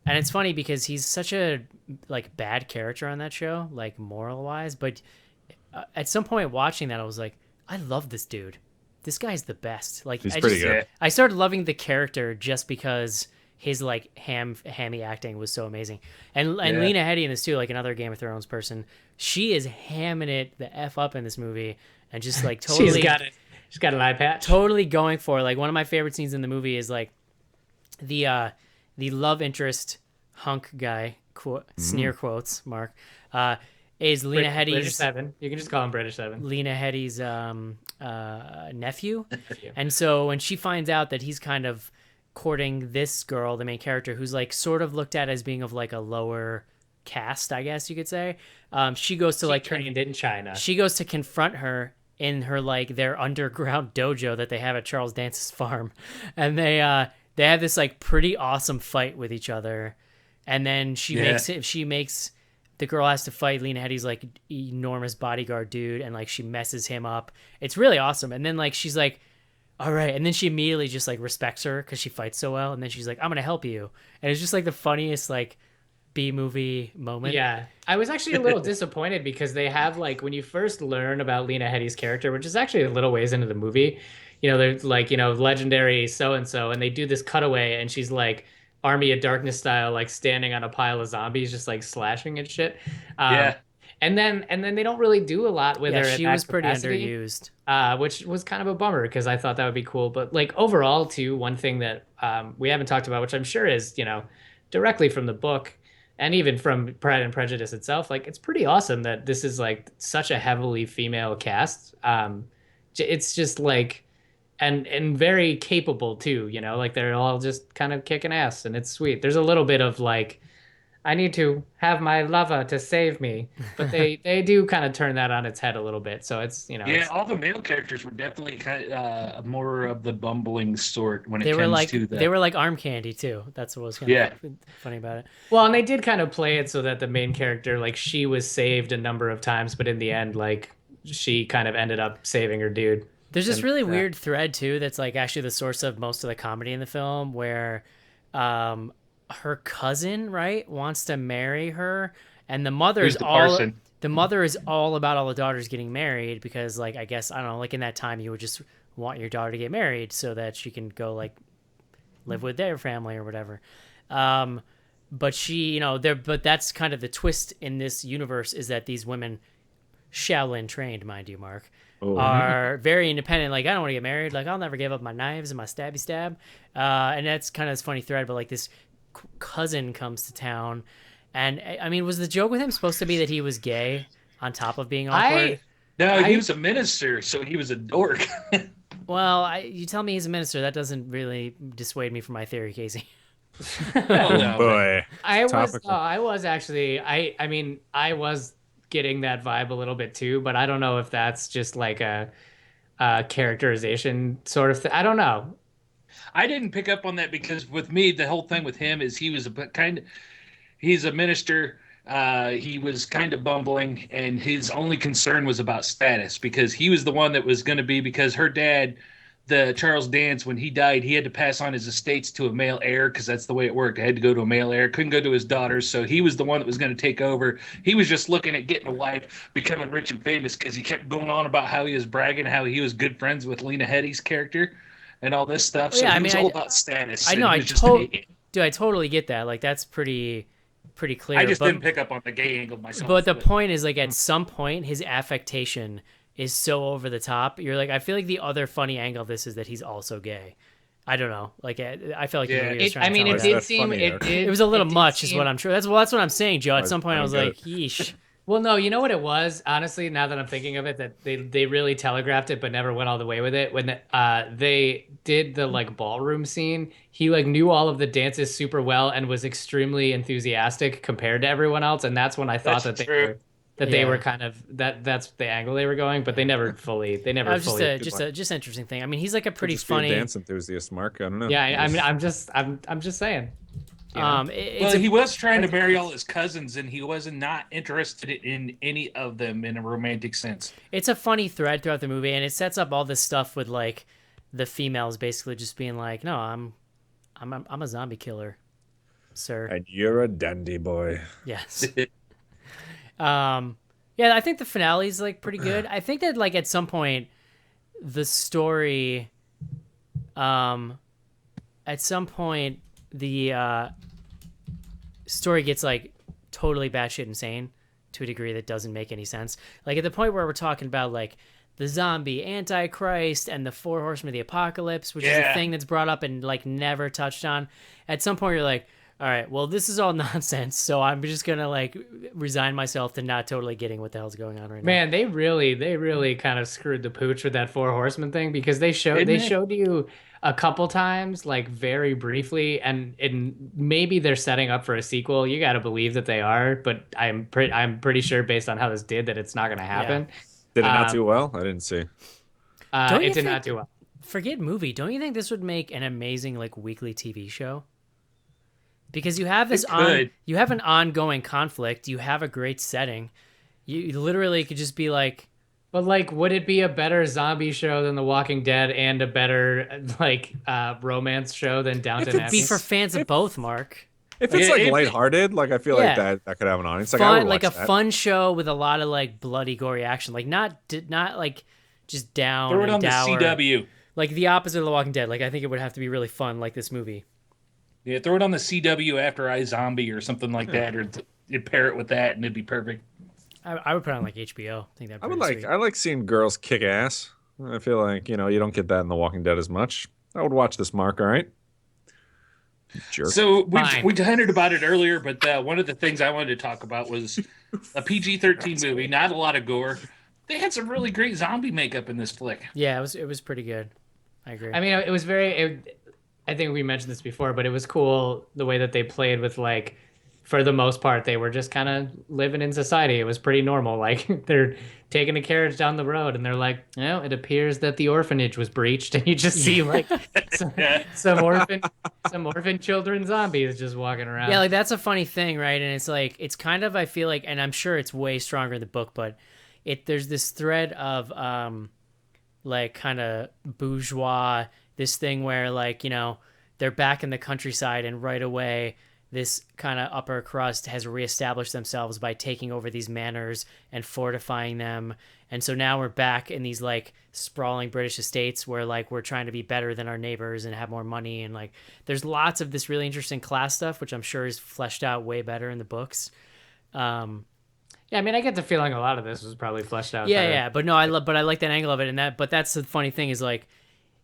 And it's funny because he's such a like bad character on that show, like moral wise. But at some point watching that, I was like, I love this dude. This guy's the best. Like He's pretty good. I started loving the character just because his like hammy acting was so amazing. And Lena Headey in this too, like another Game of Thrones person. She is hamming it the F up in this movie and just like totally She's got an eye patch. Totally going for it. Like one of my favorite scenes in the movie is like the love interest hunk guy, sneer quotes, Mark, is Lena Headey's British Seven. You can just call him British Seven. Lena Headey's nephew. And so when she finds out that he's kind of courting this girl, the main character, who's like sort of looked at as being of like a lower caste, I guess you could say, she goes to trained in China. She goes to confront her in her like their underground dojo that they have at Charles Dance's farm, and they have this like pretty awesome fight with each other, and then she makes the girl has to fight Lena Headey's like enormous bodyguard dude, and like she messes him up. It's really awesome. And then like she's like, all right, and then she immediately just like respects her because she fights so well, and then she's like, I'm gonna help you, and it's just like the funniest like B-movie moment. Yeah, I was actually a little disappointed because they have like when you first learn about Lena Headey's character, which is actually a little ways into the movie, they're like, legendary so and so, and they do this cutaway, and she's like Army of Darkness style, like standing on a pile of zombies, just like slashing and shit. And then they don't really do a lot with her. She was pretty underused, which was kind of a bummer because I thought that would be cool. But like overall, too, one thing that we haven't talked about, which I'm sure is directly from the book. And even from Pride and Prejudice itself, like it's pretty awesome that this is like such a heavily female cast. It's just like, and very capable too, like they're all just kind of kicking ass, and it's sweet. There's a little bit of like, I need to have my lover to save me, but they do kind of turn that on its head a little bit. So it's all the male characters were definitely kind of more of the bumbling sort when it were comes like to that. They were like arm candy too. That's what was kind of funny about it. Well, and they did kind of play it so that the main character, like she was saved a number of times, but in the end, like she kind of ended up saving her dude. There's this really weird thread too that's like actually the source of most of the comedy in the film, where her cousin, right, wants to marry her, and the mother is all about all the daughters getting married because, like, I guess, I don't know, like in that time you would just want your daughter to get married so that she can go like live with their family or whatever. But she, but that's kind of the twist in this universe, is that these women, Shaolin trained, mind you, Mark, are very independent. Like, I don't want to get married. Like, I'll never give up my knives and my stabby stab. And that's kind of this funny thread. But like this cousin comes to town, and I mean, was the joke with him supposed to be that he was gay on top of being awkward? He was a minister, so he was a dork. Well, you tell me he's a minister. That doesn't really dissuade me from my theory, Casey. Boy. I was actually, I mean, I was getting that vibe a little bit too, but I don't know if that's just like a characterization sort of thing. I don't know. I didn't pick up on that because with me, the whole thing with him is he's a minister. he was kind of bumbling, and his only concern was about status because he was the one that was going to be, because her dad, the Charles Dance, when he died, he had to pass on his estates to a male heir because that's the way it worked. It had to go to a male heir, couldn't go to his daughters, so he was the one that was going to take over. He was just looking at getting a wife, becoming rich and famous, because he kept going on about how he was bragging, how he was good friends with Lena Headey's character and all this stuff. So Yeah, I he mean, was all about status. I know, and he was just dude, I totally get that. Like, that's pretty clear. I just didn't pick up on the gay angle myself. But the point is, like, at some point, his affectation is so over the top. You're like, I feel like the other funny angle of this is that he's also gay. I don't know. Like, I feel like the movie was trying to tell it us did that. seem It was a little much, is what I'm sure. That's what I'm saying, Joe. At some point, I was like, yeesh. Well, no, you know what it was? Honestly, now that I'm thinking of it, that they really telegraphed it, but never went all the way with it. When they did the like ballroom scene, he like knew all of the dances super well and was extremely enthusiastic compared to everyone else, and that's when I thought they were kind of that's the angle they were going, but they never fully. They never That was fully. just an interesting thing. I mean, he's like a pretty Just be a funny dance enthusiast, Mark. I don't know. Yeah, I mean, I'm just saying. He was trying to marry all his cousins, and he was not interested in any of them in a romantic sense. It's a funny thread throughout the movie, and it sets up all this stuff with like the females basically just being like, "No, I'm a zombie killer, sir." And you're a dandy boy. Yes. Yeah, I think the finale is like pretty good. I think that like at some point the story, at some point the story gets like totally batshit insane to a degree that doesn't make any sense. Like at the point where we're talking about like the zombie antichrist and the four horsemen of the apocalypse, which is a thing that's brought up and like never touched on. At some point you're like, all right, well, this is all nonsense, so I'm just gonna like resign myself to not totally getting what the hell's going on right now. Man, they really kind of screwed the pooch with that Four Horsemen thing, because they showed you a couple times, like very briefly, and maybe they're setting up for a sequel. You got to believe that they are, but I'm pretty sure based on how this did that it's not going to happen. Yeah. Did it not do well? I didn't see. It did not do well. Forget movie. Don't you think this would make an amazing like weekly TV show? Because you have this you have an ongoing conflict. You have a great setting. You literally could just be like. But like, would it be a better zombie show than The Walking Dead and a better like romance show than Downton Abbey? It could be for fans of both, Mark. If it's like lighthearted, like I feel like that could have an audience. Like, I would watch like a that. fun show with a lot of like bloody, gory action. Like not like just down. Throw it and on dour. the CW. Like the opposite of The Walking Dead. Like I think it would have to be really fun, like this movie. Yeah, throw it on the CW after iZombie or something like that, or you'd pair it with that, and it'd be perfect. I would put it on like HBO. I think that'd be sweet. I like seeing girls kick ass. I feel like, you don't get that in The Walking Dead as much. I would watch this, Mark, all right? Jerk. So we hinted about it earlier, but one of the things I wanted to talk about was a PG-13 movie, not a lot of gore. They had some really great zombie makeup in this flick. Yeah, it was pretty good. I agree. I mean, it was I think we mentioned this before, but it was cool the way that they played with like, for the most part, they were just kind of living in society. It was pretty normal. Like they're taking a carriage down the road and they're like, it appears that the orphanage was breached. And you just see like some orphan children zombies just walking around. Yeah, like that's a funny thing, right? And it's like, it's kind of, I feel like, and I'm sure it's way stronger in the book, but there's this thread of like kind of bourgeois, this thing where like, they're back in the countryside and right away this kind of upper crust has reestablished themselves by taking over these manors and fortifying them. And so now we're back in these like sprawling British estates where like we're trying to be better than our neighbors and have more money. And like there's lots of this really interesting class stuff, which I'm sure is fleshed out way better in the books. Yeah, I mean, I get the feeling a lot of this was probably fleshed out. Yeah, better. yeah, but no, I like that angle of it, but that's the funny thing is like,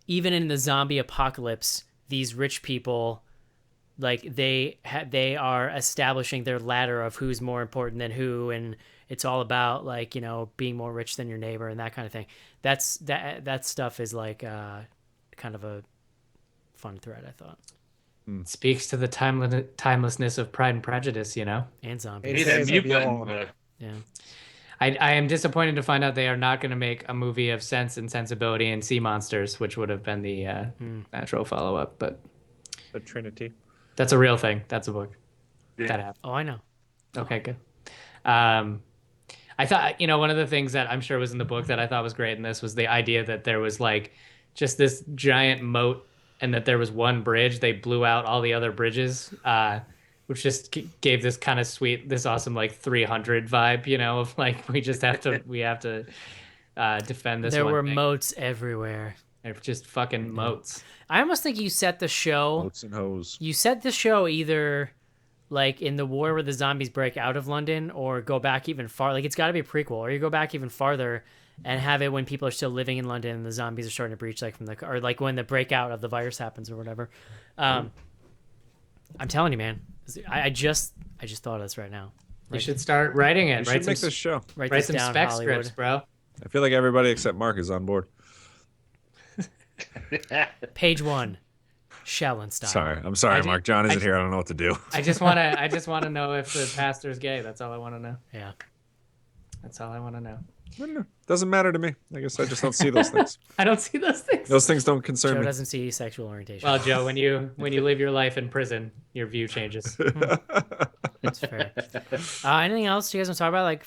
even in the zombie apocalypse, these rich people, like they are establishing their ladder of who's more important than who, and it's all about like being more rich than your neighbor and that kind of thing. That stuff is like kind of a fun thread, I thought. It speaks to the timelessness of Pride and Prejudice, and zombies. Yeah. I am disappointed to find out they are not going to make a movie of Sense and Sensibility and Sea Monsters, which would have been the natural follow-up. But The Trinity. that's a real thing. That's a book. Yeah. That happened. Oh, I know. Okay, good. I thought, one of the things that I'm sure was in the book that I thought was great in this was the idea that there was like just this giant moat and that there was one bridge. They blew out all the other bridges, which just gave this kind of sweet, this awesome like 300 vibe, of like we have to defend this There one were thing. moats everywhere. They're just fucking moats. I almost think you set the show. Boats and hose. You set the show either like in the war where the zombies break out of London, or go back even far. Like it's got to be a prequel, or you go back even farther and have it when people are still living in London and the zombies are starting to breach, like or like when the breakout of the virus happens or whatever. I'm telling you, man. I just thought of this right now. You should start writing it. We should make this show. Write some down, spec Hollywood. scripts, bro. I feel like everybody except Mark is on board. Page 1, Shallon style. Sorry, I'm sorry, I- Mark. John isn't I- here. I don't know what to do. I just wanna know if the pastor's gay. That's all I want to know. Yeah. That's all I want to know. I don't know. Doesn't matter to me. I guess I just don't see those things. I don't see those things. Those things don't concern Joe me. doesn't see sexual orientation. Well, Joe, when you live your life in prison, your view changes. That's fair. Anything else you guys want to talk about? Like,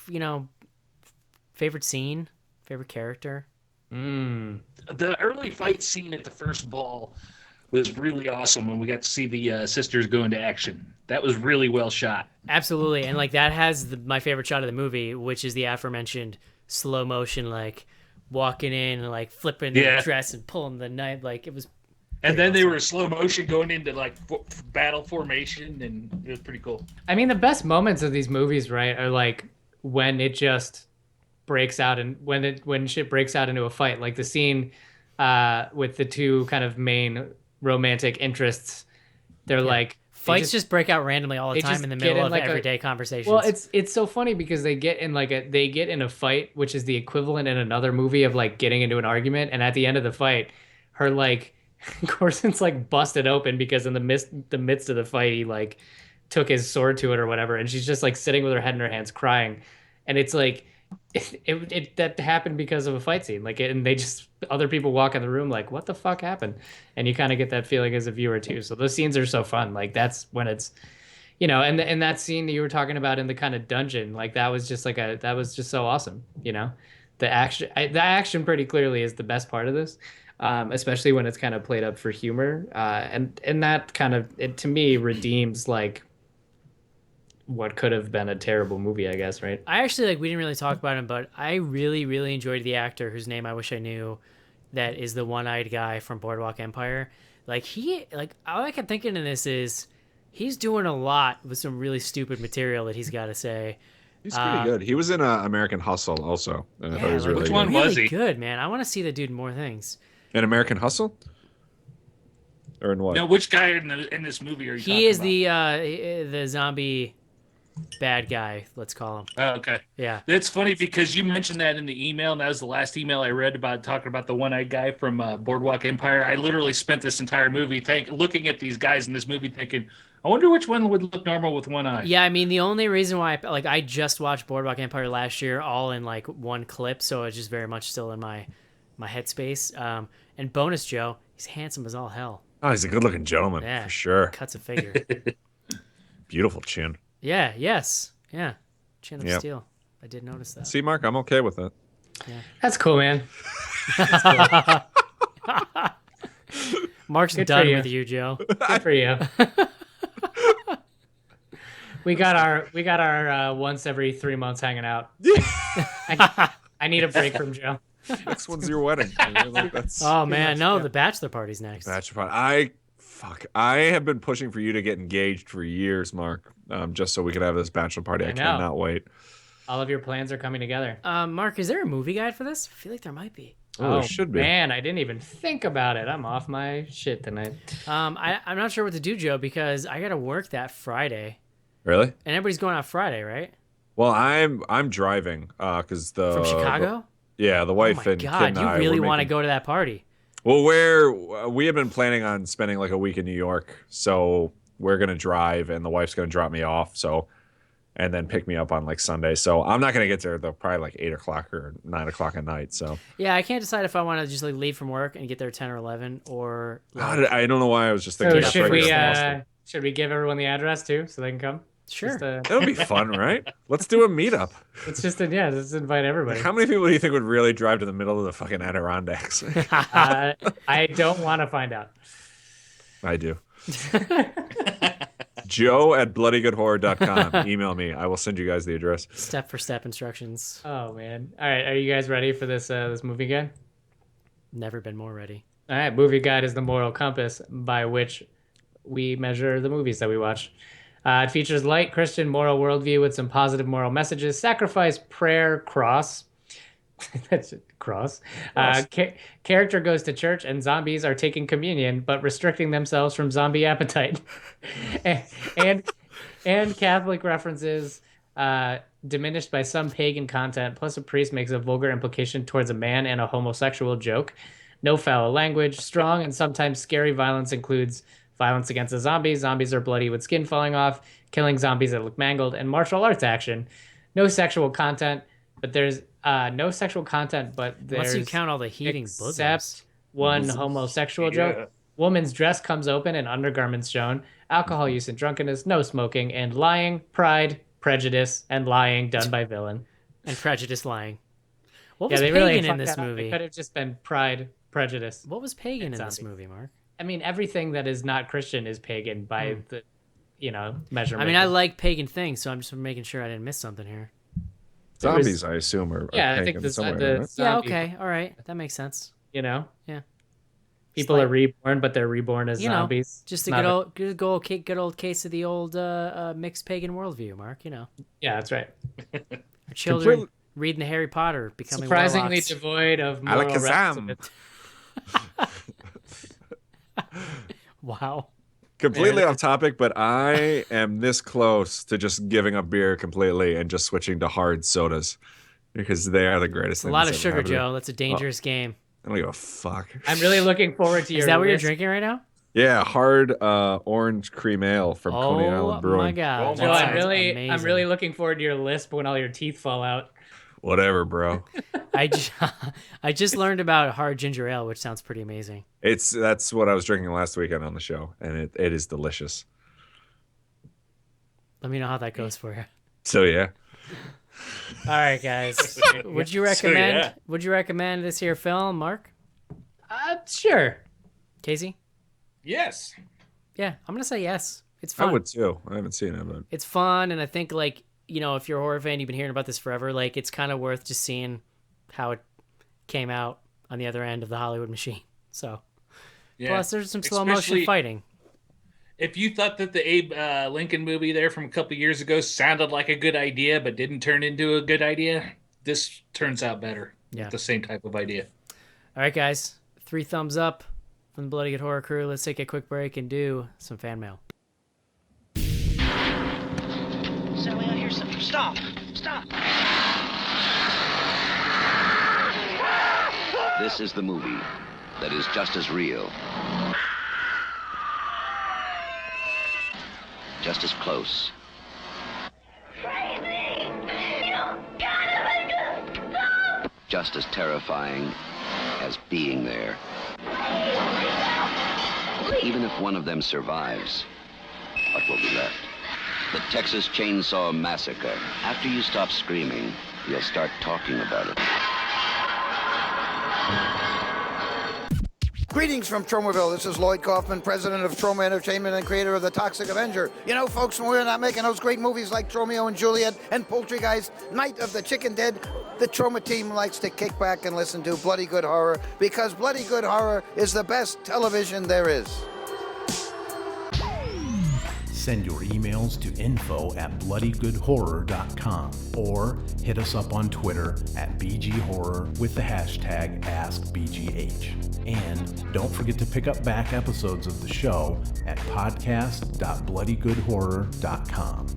favorite scene, favorite character? The early fight scene at the first ball was really awesome when we got to see the sisters go into action. That was really well shot. Absolutely. And like that has my favorite shot of the movie, which is the aforementioned slow motion, like walking in and like flipping the dress and pulling the knife. Like it was. And then they were slow motion going into like battle formation, and it was pretty cool. I mean, the best moments of these movies, right, are like when it just breaks out and when shit breaks out into a fight. Like the scene with the two kind of main romantic interests. They're like Fights just break out randomly all the they time just in the get middle in of like a- everyday conversations. Well, it's so funny because they get in a fight, which is the equivalent in another movie of like getting into an argument, and at the end of the fight, her like Corson's like busted open because in the midst of the fight he like took his sword to it or whatever, and she's just like sitting with her head in her hands crying, and it's like it that happened because of a fight scene, like and they just other people walk in the room like what the fuck happened, and you kind of get that feeling as a viewer too. So those scenes are so fun. Like that's when it's and that scene that you were talking about in the kind of dungeon, like that was just so awesome. The action pretty clearly is the best part of this, especially when it's kind of played up for humor, and that kind of it to me redeems like what could have been a terrible movie, I guess, right? I actually we didn't really talk about him, but I really, really enjoyed the actor whose name I wish I knew. That is the one-eyed guy from Boardwalk Empire. Like all I kept thinking in this is he's doing a lot with some really stupid material that he's got to say. He's pretty good. He was in American Hustle also. And I thought he was really which good. one was really he? good, man. I want to see the dude in more things. In American Hustle? Or in what? Now, which guy in this movie are you talking He is about? the zombie bad guy, let's call him. Oh, okay. Yeah. That's funny because you mentioned that in the email, and that was the last email I read about talking about the one-eyed guy from Boardwalk Empire. I literally spent this entire movie looking at these guys in this movie thinking, I wonder which one would look normal with one eye. Yeah, I mean, the only reason why I just watched Boardwalk Empire last year all in like one clip, so it's just very much still in my headspace. And bonus Joe, he's handsome as all hell. Oh, he's a good-looking gentleman, Yeah. for sure. Cuts a figure. Beautiful chin. Yeah, yes. Yeah. Chin of Yep. steel. I did notice that. See, Mark, I'm okay with that. That's cool, man. Mark's Good for done you. with you, Joe. Good for you. We got our once every 3 months hanging out. I need a break from Joe. Next one's your wedding. I mean, like, that's Oh man, no, the bachelor party's next. bachelor party. I have been pushing for you to get engaged for years, Mark. Just so we could have this bachelor party. I I know. cannot wait. All of your plans are coming together. Mark, is there a movie guide for this? I feel like there might be. Oh, there should be. Man, I didn't even think about it. I'm off my shit tonight. I'm not sure what to do, Joe, because I gotta work that Friday, Really? and everybody's going out Friday, right? Well, I'm driving because the From Chicago. yeah, the Oh wife my and kid God, and you I really were want to making- go to that party? Well, we have been planning on spending like a week in New York, so we're gonna drive, and the wife's gonna drop me off, and then pick me up on like Sunday. So I'm not gonna get there though, probably like 8 o'clock or 9 o'clock at night. So Yeah, I can't decide if I want to just like leave from work and get there 10 or 11, or I don't know why I was just thinking. So of should Vegas we and Austin. should we give everyone the address too so they can come? Sure. That would be fun, right? Let's do a meetup. Let's invite everybody. How many people do you think would really drive to the middle of the fucking Adirondacks? I don't want to find out. I do. Joe@bloodygoodhorror.com. Email me. I will send you guys the address. Step-for-step instructions. Oh man! All right, are you guys ready for this movie guide? Never been more ready. All right, movie guide is the moral compass by which we measure the movies that we watch. It features light Christian moral worldview with some positive moral messages. Sacrifice, prayer, cross. That's it, cross. Character goes to church and zombies are taking communion, but restricting themselves from zombie appetite. and Catholic references diminished by some pagan content. Plus, a priest makes a vulgar implication towards a man and a homosexual joke. No foul language. Strong and sometimes scary violence includes violence against the zombies. Zombies are bloody with skin falling off, killing zombies that look mangled, and martial arts action. No sexual content, but there's there's Unless you count all the heating except bosoms. one homosexual joke. Woman's dress comes open and undergarments shown. Alcohol use and drunkenness, no smoking, and lying, pride, prejudice, and lying done by villain. And prejudice lying. What was they pagan really in fucked this that up. movie? It could have just been pride, prejudice. What was pagan in and this zombies. movie, Mark? I mean, everything that is not Christian is pagan by the, measurement. I mean, I like pagan things, so I'm just making sure I didn't miss something here. Zombies, I assume, are I think pagan the somewhere, right? Yeah, zombie, okay, all right, that makes sense. Yeah. It's People like- are reborn, but they're reborn as You know, zombies. Just a Not good old case of the old mixed pagan worldview, Mark. You know, Yeah, that's right. our children Completely- reading the Harry Potter, becoming Surprisingly warlocks. devoid of moral Alakazam. relativism. Wow. Completely off topic, but I am this close to just giving up beer completely and just switching to hard sodas because they are the greatest. It's a lot of sugar, Joe. That's a dangerous game. I don't give a fuck. I'm really looking forward to your. Is that what you're list. drinking right now? Yeah, hard orange cream ale from Coney Oh Island Brewing. my god. Joe, that I'm sounds I'm amazing. really looking forward to your lisp when all your teeth fall out. Whatever, bro. I just learned about hard ginger ale, which sounds pretty amazing. That's what I was drinking last weekend on the show, and it is delicious. Let me know how that goes for you. So yeah. All right, guys. Would you recommend this here film, Mark? Sure. Casey? Yes. Yeah, I'm gonna say yes. It's I fun. would too. I haven't seen it, but It's fun, and I think if you're a horror fan, you've been hearing about this forever. It's kind of worth just seeing how it came out on the other end of the Hollywood machine. So, Yeah. plus there's some slow motion Especially fighting. If you thought that the Abe Lincoln movie there from a couple years ago sounded like a good idea but didn't turn into a good idea, this turns out better. Yeah. With the same type of idea. All right, guys. 3 thumbs up from the Bloody Good Horror crew. Let's take a quick break and do some fan mail. Sally, I hear something. Stop! Stop! This is the movie that is just as real, just as close, just as terrifying as being there. Even if one of them survives, what will be left? The Texas Chainsaw Massacre. After you stop screaming, you'll start talking about it. Greetings from Tromaville. This is Lloyd Kaufman, president of Troma Entertainment and creator of The Toxic Avenger. You know, folks, when we're not making those great movies like Tromeo and Juliet and Poultrygeist, Night of the Chicken Dead, the Troma team likes to kick back and listen to Bloody Good Horror because Bloody Good Horror is the best television there is. Send your emails to info@bloodygoodhorror.com or hit us up on Twitter at BGHorror with the hashtag AskBGH. And don't forget to pick up back episodes of the show at podcast.bloodygoodhorror.com.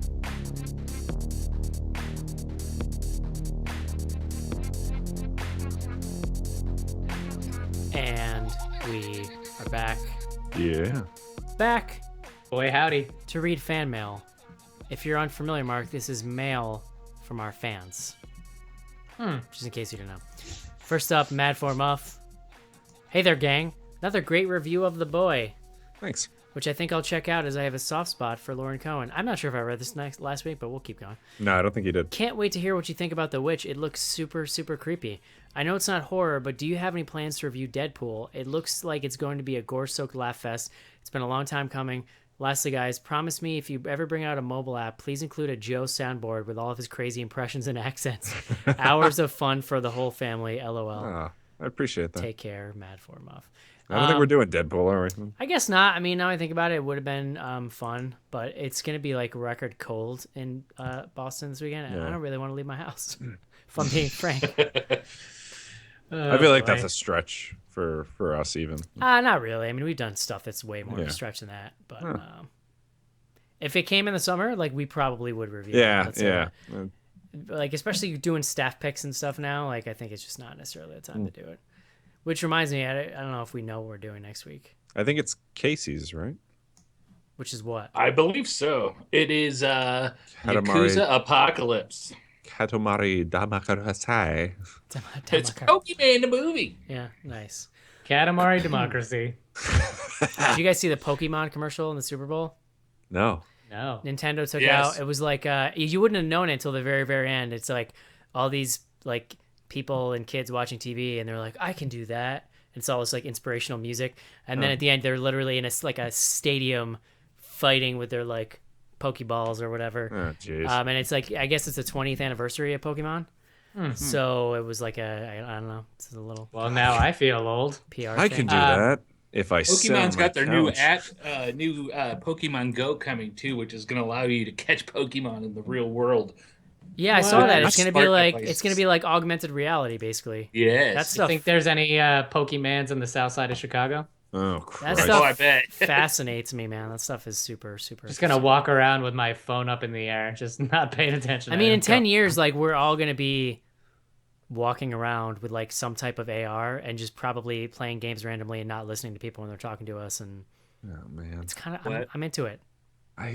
And we are back. yeah. Back Boy, howdy. to read fan mail. If you're unfamiliar, Mark, this is mail from our fans. Just in case you didn't know. First up, Mad for Muff. Hey there, gang. Another great review of The Boy. Thanks. which I think I'll check out as I have a soft spot for Lauren Cohen. I'm not sure if I read this last week, but we'll keep going. No, I don't think you did. Can't wait to hear what you think about The Witch. It looks super, super creepy. I know it's not horror, but do you have any plans to review Deadpool? It looks like it's going to be a gore-soaked laugh fest. It's been a long time coming. Lastly, guys, promise me if you ever bring out a mobile app, please include a Joe soundboard with all of his crazy impressions and accents. Hours of fun for the whole family, LOL. Oh, I appreciate that. Take care, Mad Formuff. I don't think we're doing Deadpool, are we? I guess not. I mean, now I think about it, it would have been fun, but it's going to be like record cold in Boston this weekend, and I don't really want to leave my house, if I'm being frank. I feel like that's a stretch for us even. Not really. I mean, we've done stuff that's way more of a stretch than that, but if it came in the summer, like we probably would review it. Yeah. Like, especially doing staff picks and stuff now, like I think it's just not necessarily the time to do it. Which reminds me, I don't know if we know what we're doing next week. I think it's Casey's, right? Which is what? I believe so. It is Katamari. Yakuza Apocalypse. Katamari Damakarasai. It's Pokemon the movie. Yeah, nice. Katamari Democracy. Did you guys see the Pokemon commercial in the Super Bowl? No. Nintendo took out. It was like you wouldn't have known it until the very, very end. It's like all these like people and kids watching TV, and they're like, I can do that. And it's all this like inspirational music, and then at the end, they're literally in a stadium fighting with their like Pokeballs or whatever. Oh, jeez. And it's like, I guess it's the 20th anniversary of Pokemon. So it was like I don't know. It's a little. Well, now I feel old. PR. I can do that if I. Pokemon's got their new couch. app, new Pokemon Go coming too, which is going to allow you to catch Pokemon in the real world. Yeah, I saw that. That's It's gonna be like augmented reality, basically. Yes. That Do stuff. you think there's any Pokemans in the south side of Chicago? Oh, That Christ. stuff I bet. fascinates me, man. That stuff is super, super. Just gonna walk around with my phone up in the air, just not paying attention. I mean, in 10 years, like we're all gonna be walking around with like some type of AR and just probably playing games randomly and not listening to people when they're talking to us. And Oh man, it's kind of I'm into it. I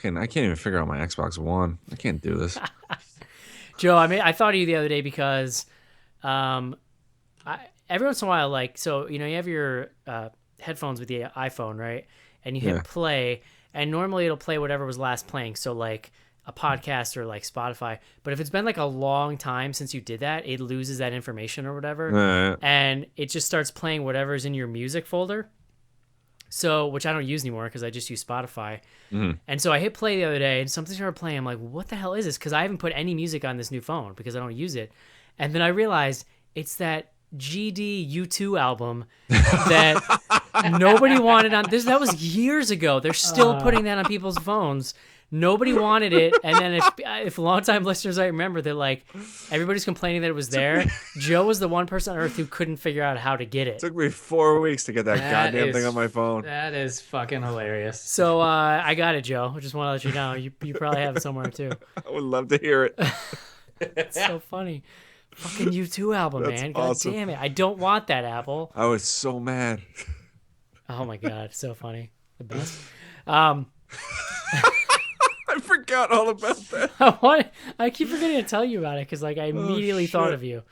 can't even figure out my Xbox One. I can't do this. Joe, I thought of you the other day because every once in a while, like, so, you know, you have your headphones with the iPhone, right? And you hit play, and normally it'll play whatever was last playing. So, like, a podcast or, like, Spotify. But if it's been, like, a long time since you did that, it loses that information or whatever. And it just starts playing whatever's in your music folder. So, which I don't use anymore because I just use Spotify. And so I hit play the other day and something started playing. I'm like, what the hell is this? Because I haven't put any music on this new phone because I don't use it. And then I realized it's that GD U2 album that nobody wanted on this. That was years ago. They're still putting that on people's phones. Nobody wanted it. And then if longtime listeners I remember, they're like, everybody's complaining that it was there. Joe was the one person on earth who couldn't figure out how to get it. It took me 4 weeks to get that goddamn thing on my phone. That is fucking hilarious. So I got it, Joe. I just want to let you know. You probably have it somewhere too. I would love to hear it. It's so funny. Fucking U2 album, That's man. God awesome. damn it. I don't want that, Apple. I was so mad. Oh my God. So funny. The best. I forgot all about that. I keep forgetting to tell you about it because like I immediately thought of you.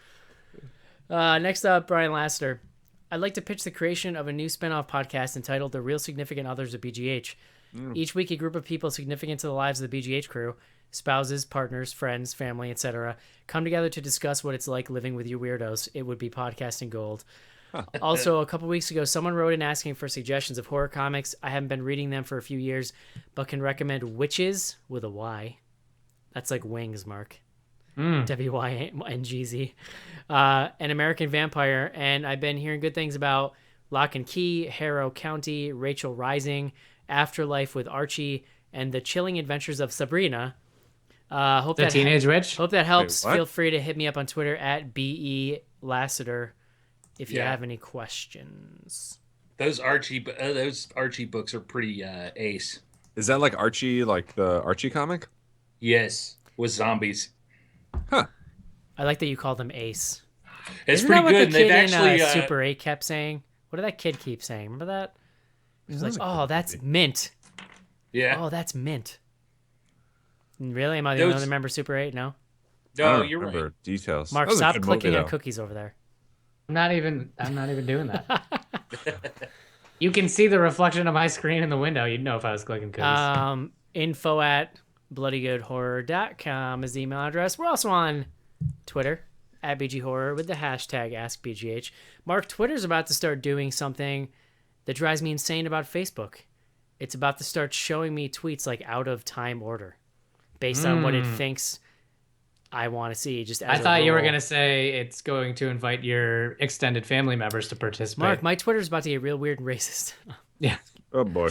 Next up, Brian Laster. I'd like to pitch the creation of a new spin-off podcast entitled The Real Significant Others of BGH. Each week, a group of people significant to the lives of the BGH crew, spouses, partners, friends, family, etc., come together to discuss what it's like living with you weirdos. It would be podcasting gold. Also, a couple weeks ago, someone wrote in asking for suggestions of horror comics. I haven't been reading them for a few years, but can recommend Witches with a Y. That's like wings, Mark. WYNGZ. An American Vampire, and I've been hearing good things about Lock and Key, Harrow County, Rachel Rising, Afterlife with Archie, and The Chilling Adventures of Sabrina. Hope The that Teenage Witch? Hope that helps. Wait, what? Feel free to hit me up on Twitter at BE Lassiter if you have any questions. Those Archie books are pretty ace. Is that like Archie, like the Archie comic? Yes, with zombies. Huh. I like that you call them Ace. It's Isn't pretty that what good. the They've kid actually in Super 8 kept saying? What did that kid keep saying? Remember that? He's like, oh, that's mint. yeah. Oh, that's mint. Really? Am I the only one that remembers Super 8? No? I No, don't you're remember right. details. Mark, That was a stop good clicking movie, on though. cookies over there. I'm not even doing that. You can see the reflection of my screen in the window. You'd know if I was clicking cookies. Info at bloodygoodhorror.com is the email address. We're also on Twitter at BG Horror with the hashtag AskBGH. Mark, Twitter's about to start doing something that drives me insane about Facebook. It's about to start showing me tweets like out of time order based on what it thinks I want to see. Just as I thought you were rule. going to say it's going to invite your extended family members to participate. Mark, my Twitter's about to get real weird and racist. Yeah. Oh boy.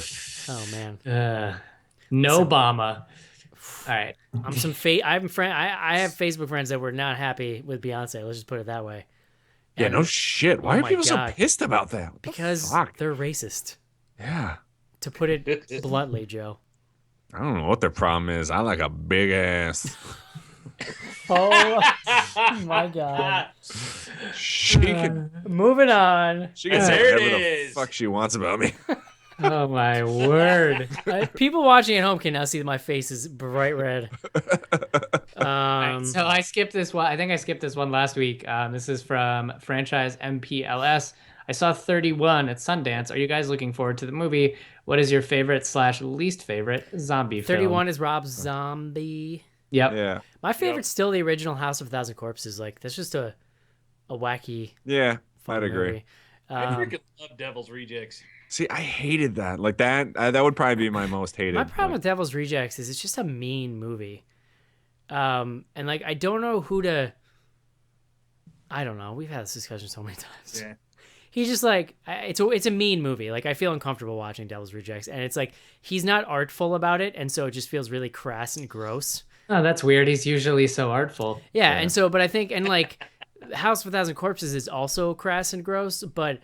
Oh man. No Obama. All right. I have Facebook friends that were not happy with Beyonce. Let's just put it that way. Yeah, no shit. Why Oh are my people God. so pissed about that? What the Because fuck? they're racist. Yeah. To put it bluntly, Joe. I don't know what their problem is. I like a big ass. Oh my God. She can Moving on. she can say There it whatever the is. fuck she wants about me. Oh my word. People watching at home can now see that my face is bright red. So I skipped this one. I think I skipped this one last week. This is from franchise MPLS. I saw 31 at Sundance. Are you guys looking forward to the movie? What is your favorite / least favorite zombie film? 31 is Rob Zombie. Yep. Yeah. My favorite's still the original House of a Thousand Corpses. Like, that's just a wacky, Yeah. fun I'd agree. movie. I freaking love Devil's Rejects. See, I hated that. Like that would probably be my most hated. My problem with Devil's Rejects is it's just a mean movie. And like, I don't know who to. I don't know. We've had this discussion so many times. Yeah. He's just like, it's a mean movie. Like, I feel uncomfortable watching Devil's Rejects, and it's like he's not artful about it, and so it just feels really crass and gross. Oh, that's weird. He's usually so artful. Yeah, and so, but I think, and like, House of a Thousand Corpses is also crass and gross, but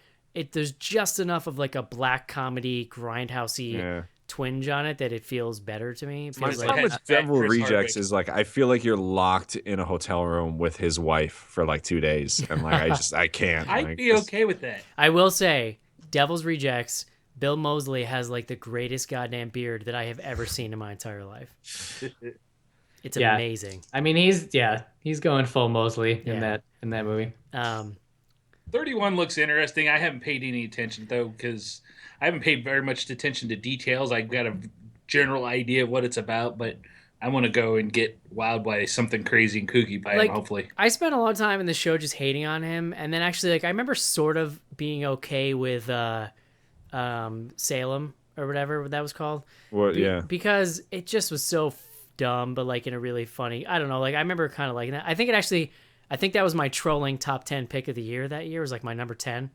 there's just enough of like a black comedy grindhousey twinge on it that it feels better to me. It My feels problem like with Devil Chris Rejects Hardwick. is like I feel like you're locked in a hotel room with his wife for like 2 days, and like I can't. I'd like, be okay with that. I will say, Devil's Rejects. Bill Moseley has like the greatest goddamn beard that I have ever seen in my entire life. It's Yeah. amazing. I mean, he's going full Mosley in that movie. 31 looks interesting. I haven't paid any attention though, because I haven't paid very much attention to details. I've got a general idea of what it's about, but I want to go and get wowed by something crazy and kooky by him, hopefully. I spent a lot of time in the show just hating on him, and then actually, like, I remember sort of being okay with Salem or whatever that was called. Well, yeah. Because it just was so dumb, but like in a really funny. I don't know. Like I remember kind of liking that. I think that was my trolling top 10 pick of the year that year. It was like my number 10.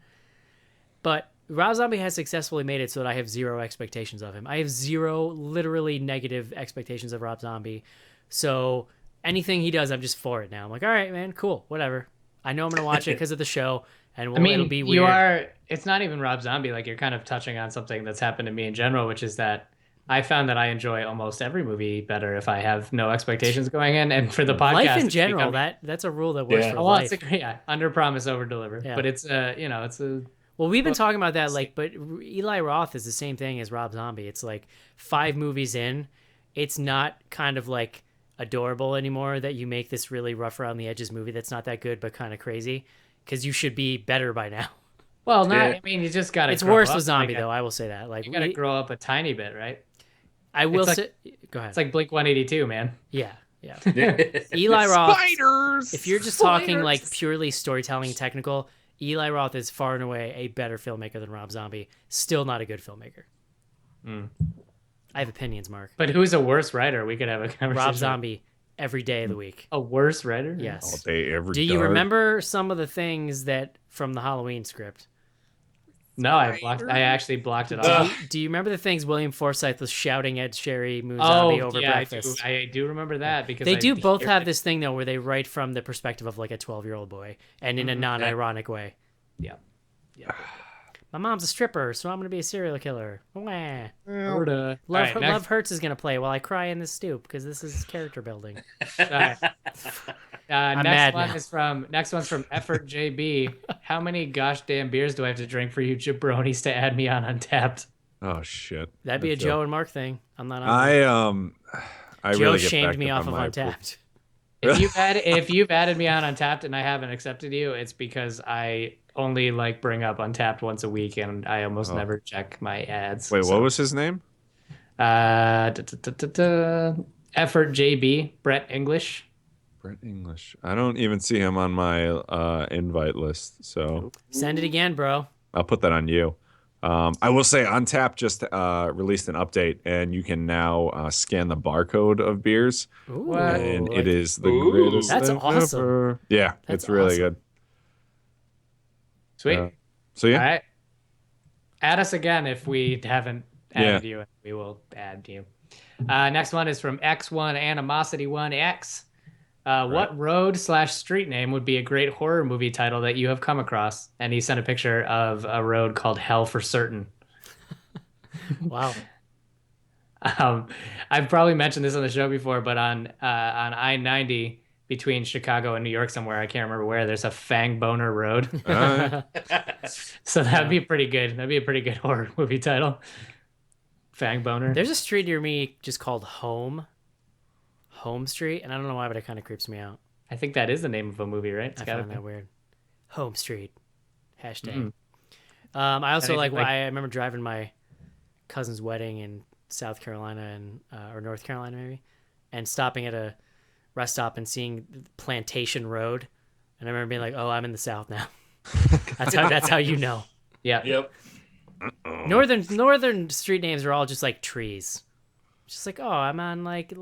But Rob Zombie has successfully made it so that I have zero expectations of him. I have zero literally negative expectations of Rob Zombie. So anything he does, I'm just for it now. I'm like, all right, man, cool, whatever. I know I'm going to watch it because of the show, and it'll be weird. It's not even Rob Zombie. Like, you're kind of touching on something that's happened to me in general, which is that I found that I enjoy almost every movie better if I have no expectations going in. And for the podcast, Life in general, that's a rule that works for life. Under promise, over deliver. Yeah. But it's it's a. Well, we've been talking about that, like, but Eli Roth is the same thing as Rob Zombie. It's like 5 movies in, it's not kind of like adorable anymore that you make this really rough around the edges movie that's not that good but kind of crazy, because you should be better by now. Well, I mean, you just gotta. It's worse with Zombie though. I will say that. Like, you gotta grow up a tiny bit, right? I will say. Go ahead. It's like Blink 182, man. Yeah. Eli Roth. Spiders. If you're just talking like purely storytelling technical, Eli Roth is far and away a better filmmaker than Rob Zombie. Still not a good filmmaker. I have opinions, Mark. But who's a worse writer? We could have a conversation. Rob Zombie every day of the week. A worse writer? Yes. All day, every Do you dark. remember some of the things that from the Halloween script? No, I actually blocked it off. Do you remember the things William Forsythe was shouting at Sherry Moon Zombie over breakfast? I do remember that because they do both have this thing though where they write from the perspective of like a 12-year-old boy and in a non-ironic way. Yeah. My mom's a stripper, so I'm gonna be a serial killer. Wah. Love Love Hurts is gonna play while I cry in the stoop because this is character building. Next one's from Effort JB. How many gosh damn beers do I have to drink for you jabronis to add me on Untapped? Oh shit. That'd be a Joe and Mark thing. I'm not on. I Joe really get shamed backed me up off on of my Untapped. If you've added me on Untapped and I haven't accepted you, it's because I only like bring up Untapped once a week, and I almost never check my ads. Wait, so. what was his name? Effort JB, Brett English. Brett English. I don't even see him on my invite list, so Send it again, bro. I'll put that on you. I will say Untapped just released an update, and you can now scan the barcode of beers, Ooh, and it is the Ooh. greatest That's thing awesome. ever. Yeah, That's it's really awesome. good. Sweet. So yeah, All right. Add us again if we haven't added you, and we will add you. Next one is from X1 Animosity 1X. What road/street name would be a great horror movie title that you have come across? And he sent a picture of a road called Hell for Certain. Wow. I've probably mentioned this on the show before, but on I-90 between Chicago and New York somewhere, I can't remember where, there's a Fang Boner Road. So that'd be pretty good. That'd be a pretty good horror movie title. Fang Boner. There's a street near me just called Home Street, and I don't know why, but it kind of creeps me out. I think that is the name of a movie, right? It's I gotta find be. that weird. Home Street. Hashtag. Mm-hmm. I also Anything I remember driving my cousin's wedding in South Carolina and or North Carolina maybe, and stopping at a rest stop and seeing Plantation Road, and I remember being like, "Oh, I'm in the South now." That's how you know. Yeah. Yep. Northern street names are all just like trees. Just like, oh, I'm on like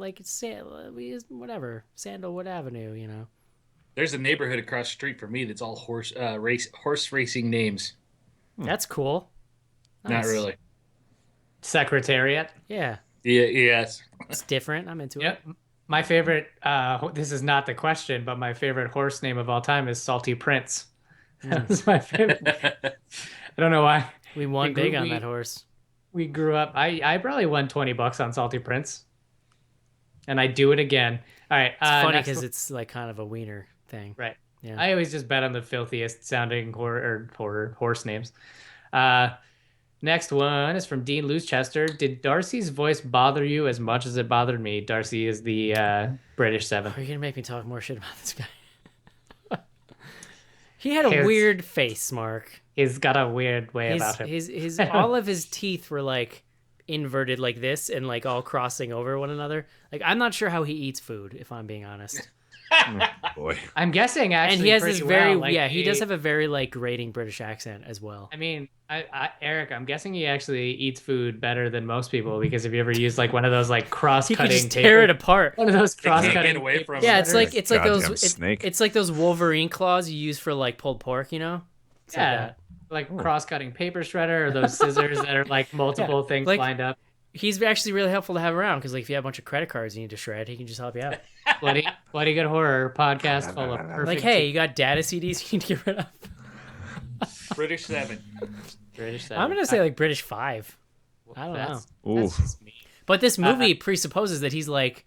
whatever Sandalwood Avenue, you know. There's a neighborhood across the street from me that's all horse racing names. That's cool. Nice. Not really. Secretariat. Yeah, Yeah. Yes. it's different. I'm into Yep. it. My favorite, this is not the question, but my favorite horse name of all time is Salty Prince. That's my favorite. I don't know why. We won big on that horse. We grew up. I probably won $20 on Salty Prince, and I do it again. All right. It's funny next because one- it's like kind of a wiener thing. right. Yeah. I always just bet on the filthiest sounding horror horse names. Next one is from Dean Lucechester. Did Darcy's voice bother you as much as it bothered me? Darcy is the British Seven. Are you gonna make me talk more shit about this guy? He had a weird face, Mark. He's got a weird way about him. His all of his teeth were like inverted like this and like all crossing over one another. Like I'm not sure how he eats food, if I'm being honest. boy. I'm guessing actually, And he has pretty this very well, like, he does have a very like grating British accent as well. I mean, Eric, I'm guessing he actually eats food better than most people because if you ever used like one of those like He cross-cutting, could just tear it apart. one of those Can't cross-cutting get away from Yeah, it. it's like Goddamn those snake. it's like those Wolverine claws you use for like pulled pork, you know? It's like yeah, that. like cross-cutting paper shredder or those scissors that are like multiple things like- lined up. He's actually really helpful to have around because like if you have a bunch of credit cards you need to shred, he can just help you out. Bloody Good Horror podcast full of perfect. Like, hey, you got data CDs you need to get rid of? British 7. British I'm gonna say like British 5. I don't know. That's just me. But this movie presupposes that he's like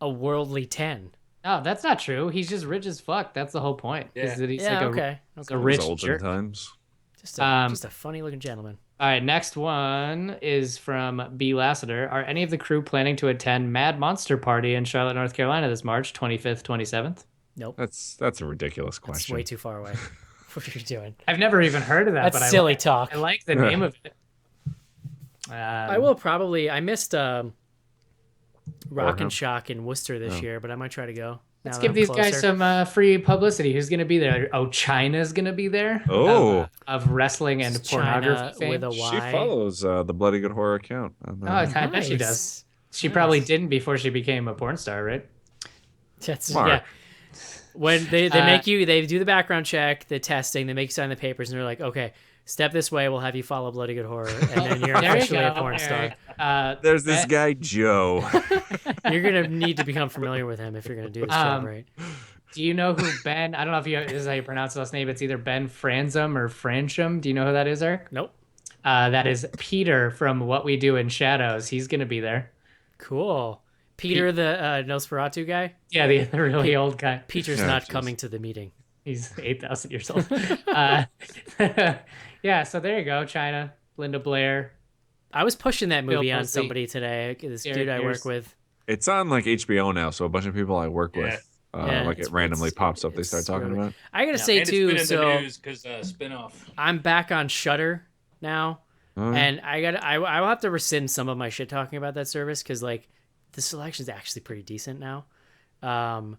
a worldly 10. No, that's not true. He's just rich as fuck. That's the whole point. Yeah. Is that he's Yeah, like okay. a rich Olden jerk. times. Just a funny looking gentleman. All right, next one is from B. Lassiter. Are any of the crew planning to attend Mad Monster Party in Charlotte, North Carolina this March 25th, 27th? Nope. That's a ridiculous That's question. way too far away. What are you doing? I've never even heard of that. That's but silly I like, talk. I like the name of it. I will probably. I missed Rock and Shock in Worcester this year, but I might try to go. Let's give these guys some free publicity. Who's going to be there? Oh, China's going to be there. Oh. Of wrestling and pornography fame. with a She Y. follows the Bloody Good Horror account. Oh, I bet she does. She probably didn't before she became a porn star, right? That's Mark. yeah. When they make you, they do the background check, the testing, they make you sign the papers, and they're like, okay, step this way, we'll have you follow Bloody Good Horror, and then you're There you officially a go. porn star. There's this guy Joe. You're gonna need to become familiar with him if you're gonna do this job right. Do you know who Ben? I don't know if this is how you pronounce his last name. It's either Ben Franzum or Franchum. Do you know who that is, Eric? Nope. That is Peter from What We Do in Shadows. He's gonna be there. Cool. Peter, the Nosferatu guy. Yeah, the really old guy. Peter's not coming to the meeting. He's 8,000 years old. Yeah, so there you go. China, Linda Blair. I was pushing that movie on Pussy. somebody today. This dude I work with. It's on like HBO now, so a bunch of people I work with like it randomly pops up. They start talking about. I gotta say and too. It's been in So the news because spinoff. I'm back on Shudder now, and I will have to rescind some of my shit talking about that service because like the selection is actually pretty decent now. And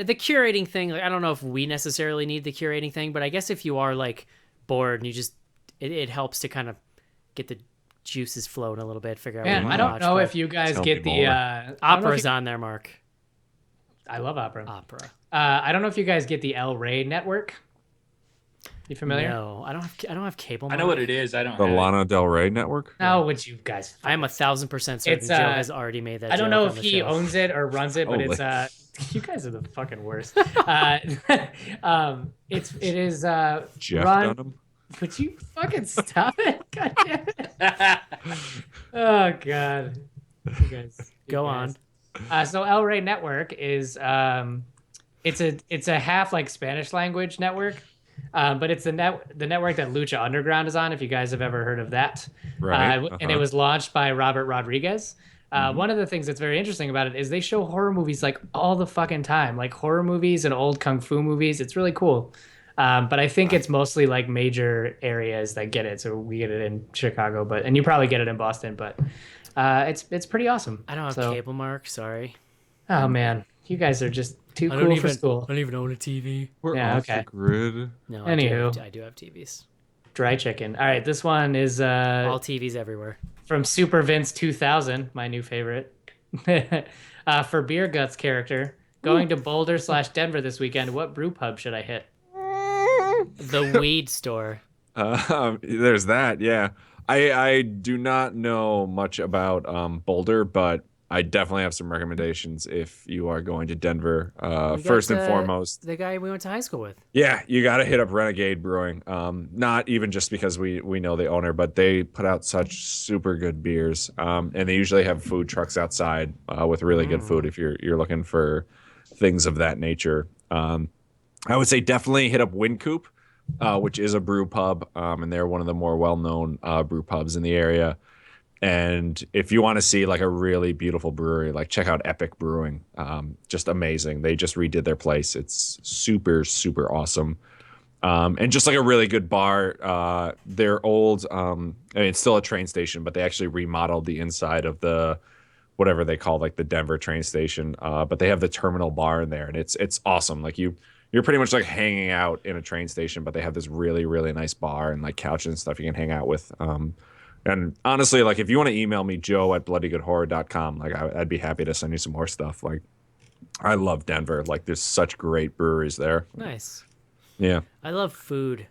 the curating thing, like I don't know if we necessarily need the curating thing, but I guess if you are like bored and you just it helps to kind of get the juices flowing a little bit, figure out. Man, what I you don't watch, know but if you guys Tell get me the more. Opera's on there, Mark. I love Opera. Opera. I don't know if you guys get the El Rey network. You familiar? No, I don't have cable. I know what it is. I don't. The have it. Lana Del Rey network. No, would you guys? I am 1,000% certain It's, Joe has already made that. I don't know joke if on the he show. owns it or runs it, but Holy. it's you guys are the fucking worst. It is Jeff run. Dunham. Would you fucking stop it? God damn it. Oh god. You guys. Go on. So El Rey Network is it's a half like Spanish language network. But it's the network that Lucha Underground is on, if you guys have ever heard of that. Right. And it was launched by Robert Rodriguez. One of the things that's very interesting about it is they show horror movies like all the fucking time, like horror movies and old kung fu movies. It's really cool. But I think it's mostly like major areas that get it. So we get it in Chicago, and you probably get it in Boston, but it's pretty awesome. I don't have cable, Mark. Sorry. Oh man, you guys are just too cool for school. I don't even own a TV. We're Yeah, off okay. the grid. No, Anywho. I do have TVs. Dry chicken. All right, this one is All TVs everywhere. from Super Vince 2000, my new favorite. For Beer Guts character, going to Boulder/Denver this weekend. What brew pub should I hit? The weed store. There's that. Yeah, I do not know much about Boulder, but I definitely have some recommendations if you are going to Denver. First and foremost, the guy we went to high school with. yeah, you got to hit up Renegade Brewing. Not even just because we know the owner, but they put out such super good beers. And they usually have food trucks outside with really good food if you're looking for things of that nature. I would say definitely hit up Wynkoop, which is a brew pub, and they're one of the more well-known brew pubs in the area. And if you want to see like a really beautiful brewery, like check out Epic Brewing. Just amazing. They just redid their place. It's super, super awesome. And just like a really good bar. Their old, I mean, it's still a train station, but they actually remodeled the inside of the whatever they call like the Denver train station. But they have the terminal bar in there, and it's awesome. Like you're pretty much like hanging out in a train station, but they have this really, really nice bar and like couches and stuff you can hang out with. And honestly, like if you want to email me, joe@bloodygoodhorror.com, like I'd be happy to send you some more stuff. Like I love Denver. Like there's such great breweries there. Nice. Yeah. I love food.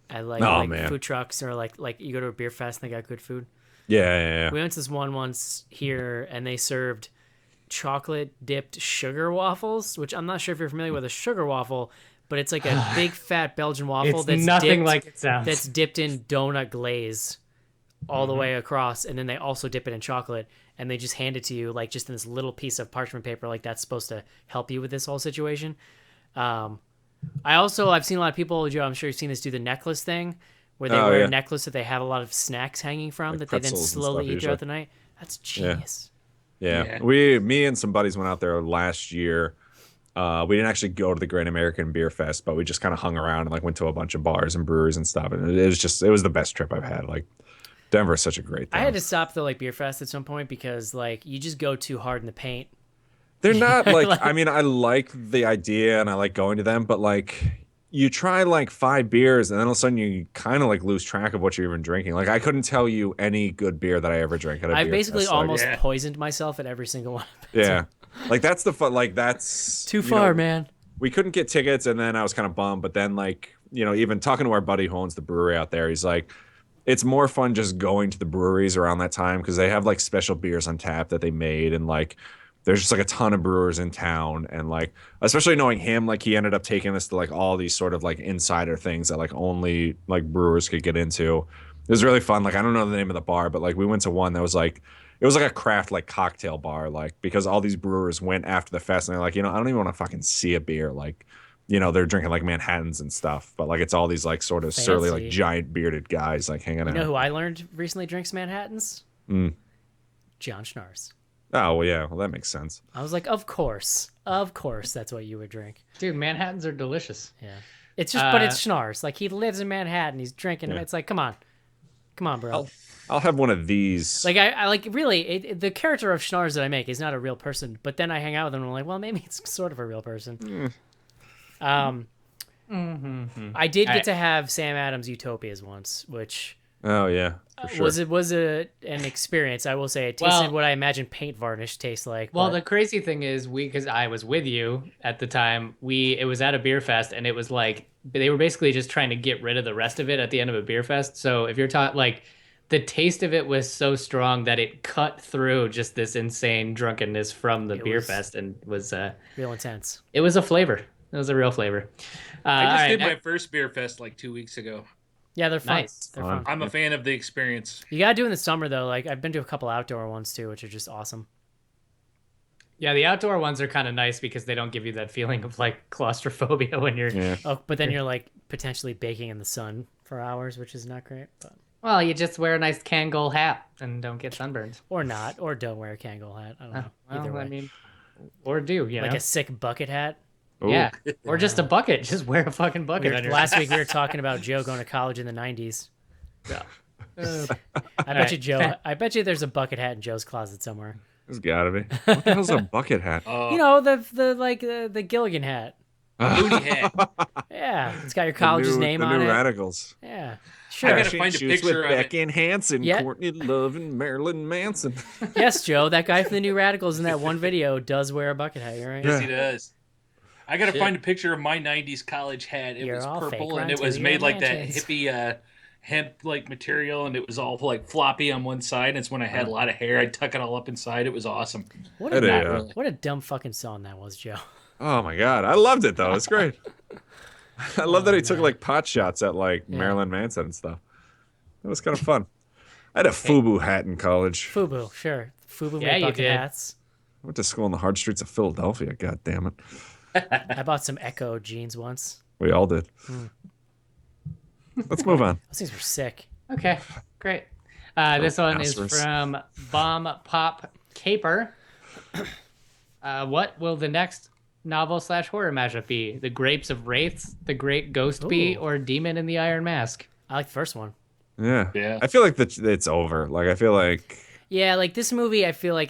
I like, man. food trucks or like you go to a beer fest and they got good food. Yeah. We went to this one once here and they served chocolate dipped sugar waffles, which I'm not sure if you're familiar with a sugar waffle, but it's like a big fat Belgian waffle It's that's nothing dipped, like it sounds. That's dipped in donut glaze all the way across, and then they also dip it in chocolate, and they just hand it to you like just in this little piece of parchment paper, like that's supposed to help you with this whole situation. I've seen a lot of people, Joe, I'm sure you've seen this, do the necklace thing where they wear a necklace that they have a lot of snacks hanging from Like that they then pretzels and slowly stuff, eat throughout usually. the night. That's genius. Yeah. Me and some buddies went out there last year. We didn't actually go to the Great American Beer Fest, but we just kind of hung around and like went to a bunch of bars and breweries and stuff. And it was the best trip I've had. Like Denver is such a great town. I had to stop the beer fest at some point because like you just go too hard in the paint. They're not like, I mean, I like the idea and I like going to them, but like you try like 5 beers and then all of a sudden you kind of like lose track of what you're even drinking. Like I couldn't tell you any good beer that I ever drank at a I beer basically fest. almost poisoned myself at every single one. Yeah. Like that's the fun, like that's Too far, man. We couldn't get tickets and then I was kind of bummed, but then like, even talking to our buddy who owns the brewery out there, he's like, it's more fun just going to the breweries around that time because they have like special beers on tap that they made, and like there's just like a ton of brewers in town, and like especially knowing him, like he ended up taking us to like all these sort of like insider things that like only like brewers could get into. It was really fun. Like I don't know the name of the bar, but like we went to one that was like it was like a craft like cocktail bar, like because all these brewers went after the fest and they're like, I don't even want to fucking see a beer, like they're drinking like Manhattans and stuff, but like it's all these like sort of surly like giant bearded guys like hanging out. You know who I learned recently drinks Manhattans? John Schnars. Oh, well, yeah. Well, that makes sense. I was like, of course, that's what you would drink. Dude, Manhattans are delicious. Yeah, it's just, but it's Schnars. Like he lives in Manhattan, he's drinking them. Yeah. It's like, come on, bro. I'll have one of these. Like I like really the character of Schnars that I make is not a real person, but then I hang out with him and I'm like, well, maybe it's sort of a real person. I did get to have Sam Adams Utopias once, which Oh, yeah. For sure. was an experience. I will say it tasted what I imagine paint varnish tastes like. Well, but the crazy thing is because I was with you at the time, it was at a beer fest, and it was like they were basically just trying to get rid of the rest of it at the end of a beer fest. So if you're talking like the taste of it was so strong that it cut through just this insane drunkenness from the beer fest and was real intense. It was a flavor. It was a real flavor. I just did my first beer fest like 2 weeks ago. Yeah, they're fun. Nice. They're fun. I'm a fan of the experience. You gotta do it in the summer though. Like I've been to a couple outdoor ones too, which are just awesome. Yeah, the outdoor ones are kind of nice because they don't give you that feeling of like claustrophobia when you're. Yeah. Oh, but then you're like potentially baking in the sun for hours, which is not great. But Well, you just wear a nice Kangol hat and don't get sunburned. or not, or don't wear a Kangol hat. I don't know. Either way, I mean, or do you like know? a sick bucket hat. Yeah, or just a bucket. Just wear a fucking bucket. On your Last week we were talking about Joe going to college in the '90s. Yeah. I bet you, Joe. I bet you there's a bucket hat in Joe's closet somewhere. There's gotta be. What the hell's a bucket hat? You know the Gilligan hat. Booty hat. Yeah, it's got your college's name on the it. New Radicals. Yeah, I sure. gotta find a Shoots picture with of Becky it. and Hansen, Yeah. Courtney Love, and Marilyn Manson. Yes, Joe, that guy from the New Radicals in that one video does wear a bucket hat. You're right. Yes, he does. I gotta find a picture of my '90s college hat. It You're was all purple fake, and it run was to made your like that mansions. hippie hemp like material, and it was all like floppy on one side. It's when I had a lot of hair. I'd tuck it all up inside. It was awesome. What It a is. what a dumb fucking song that was, Joe. Oh my god, I loved it though. It's great. I love that he took like pot shots at like Marilyn Manson and stuff. It was kind of fun. I had a FUBU hat in college. FUBU, sure. FUBU Yeah, made you bucket did. hats. I went to school in the hard streets of Philadelphia. God damn it. I bought some Echo jeans once. We all did. Let's move on. Those things were sick. Okay, great. This one is Masters. from Bomb Pop Caper. What will the next novel/horror mashup be? The Grapes of Wraiths, The Great Ghost Bee, Ooh. or Demon in the Iron Mask? I like the first one. Yeah. Yeah. I feel like it's over. Like I feel like Yeah, like this movie, I feel like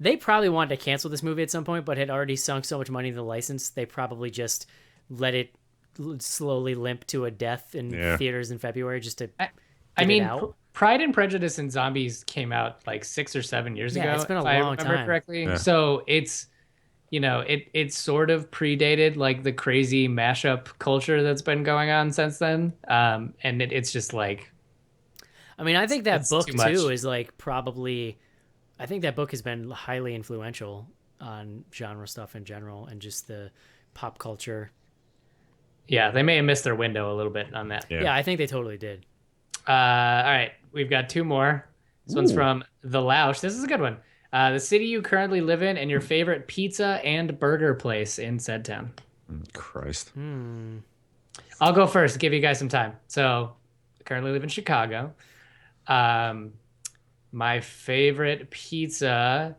they probably wanted to cancel this movie at some point, but had already sunk so much money into the license, they probably just let it slowly limp to a death in theaters in February just to I get mean, it out. Pride and Prejudice and Zombies came out like 6 or 7 years Yeah, ago. it's been a if I long remember time. correctly. Yeah. So it's, it sort of predated like the crazy mashup culture that's been going on since then. And it's just like, I mean, I think that it's book too much. too is like probably. I think that book has been highly influential on genre stuff in general and just the pop culture. yeah, they may have missed their window a little bit on that. Yeah, I think they totally did. All right, we've got 2 more. This one's from The Louch. This is a good one. The city you currently live in and your favorite pizza and burger place in said town. Christ. I'll go first, give you guys some time. So, I currently live in Chicago. My favorite pizza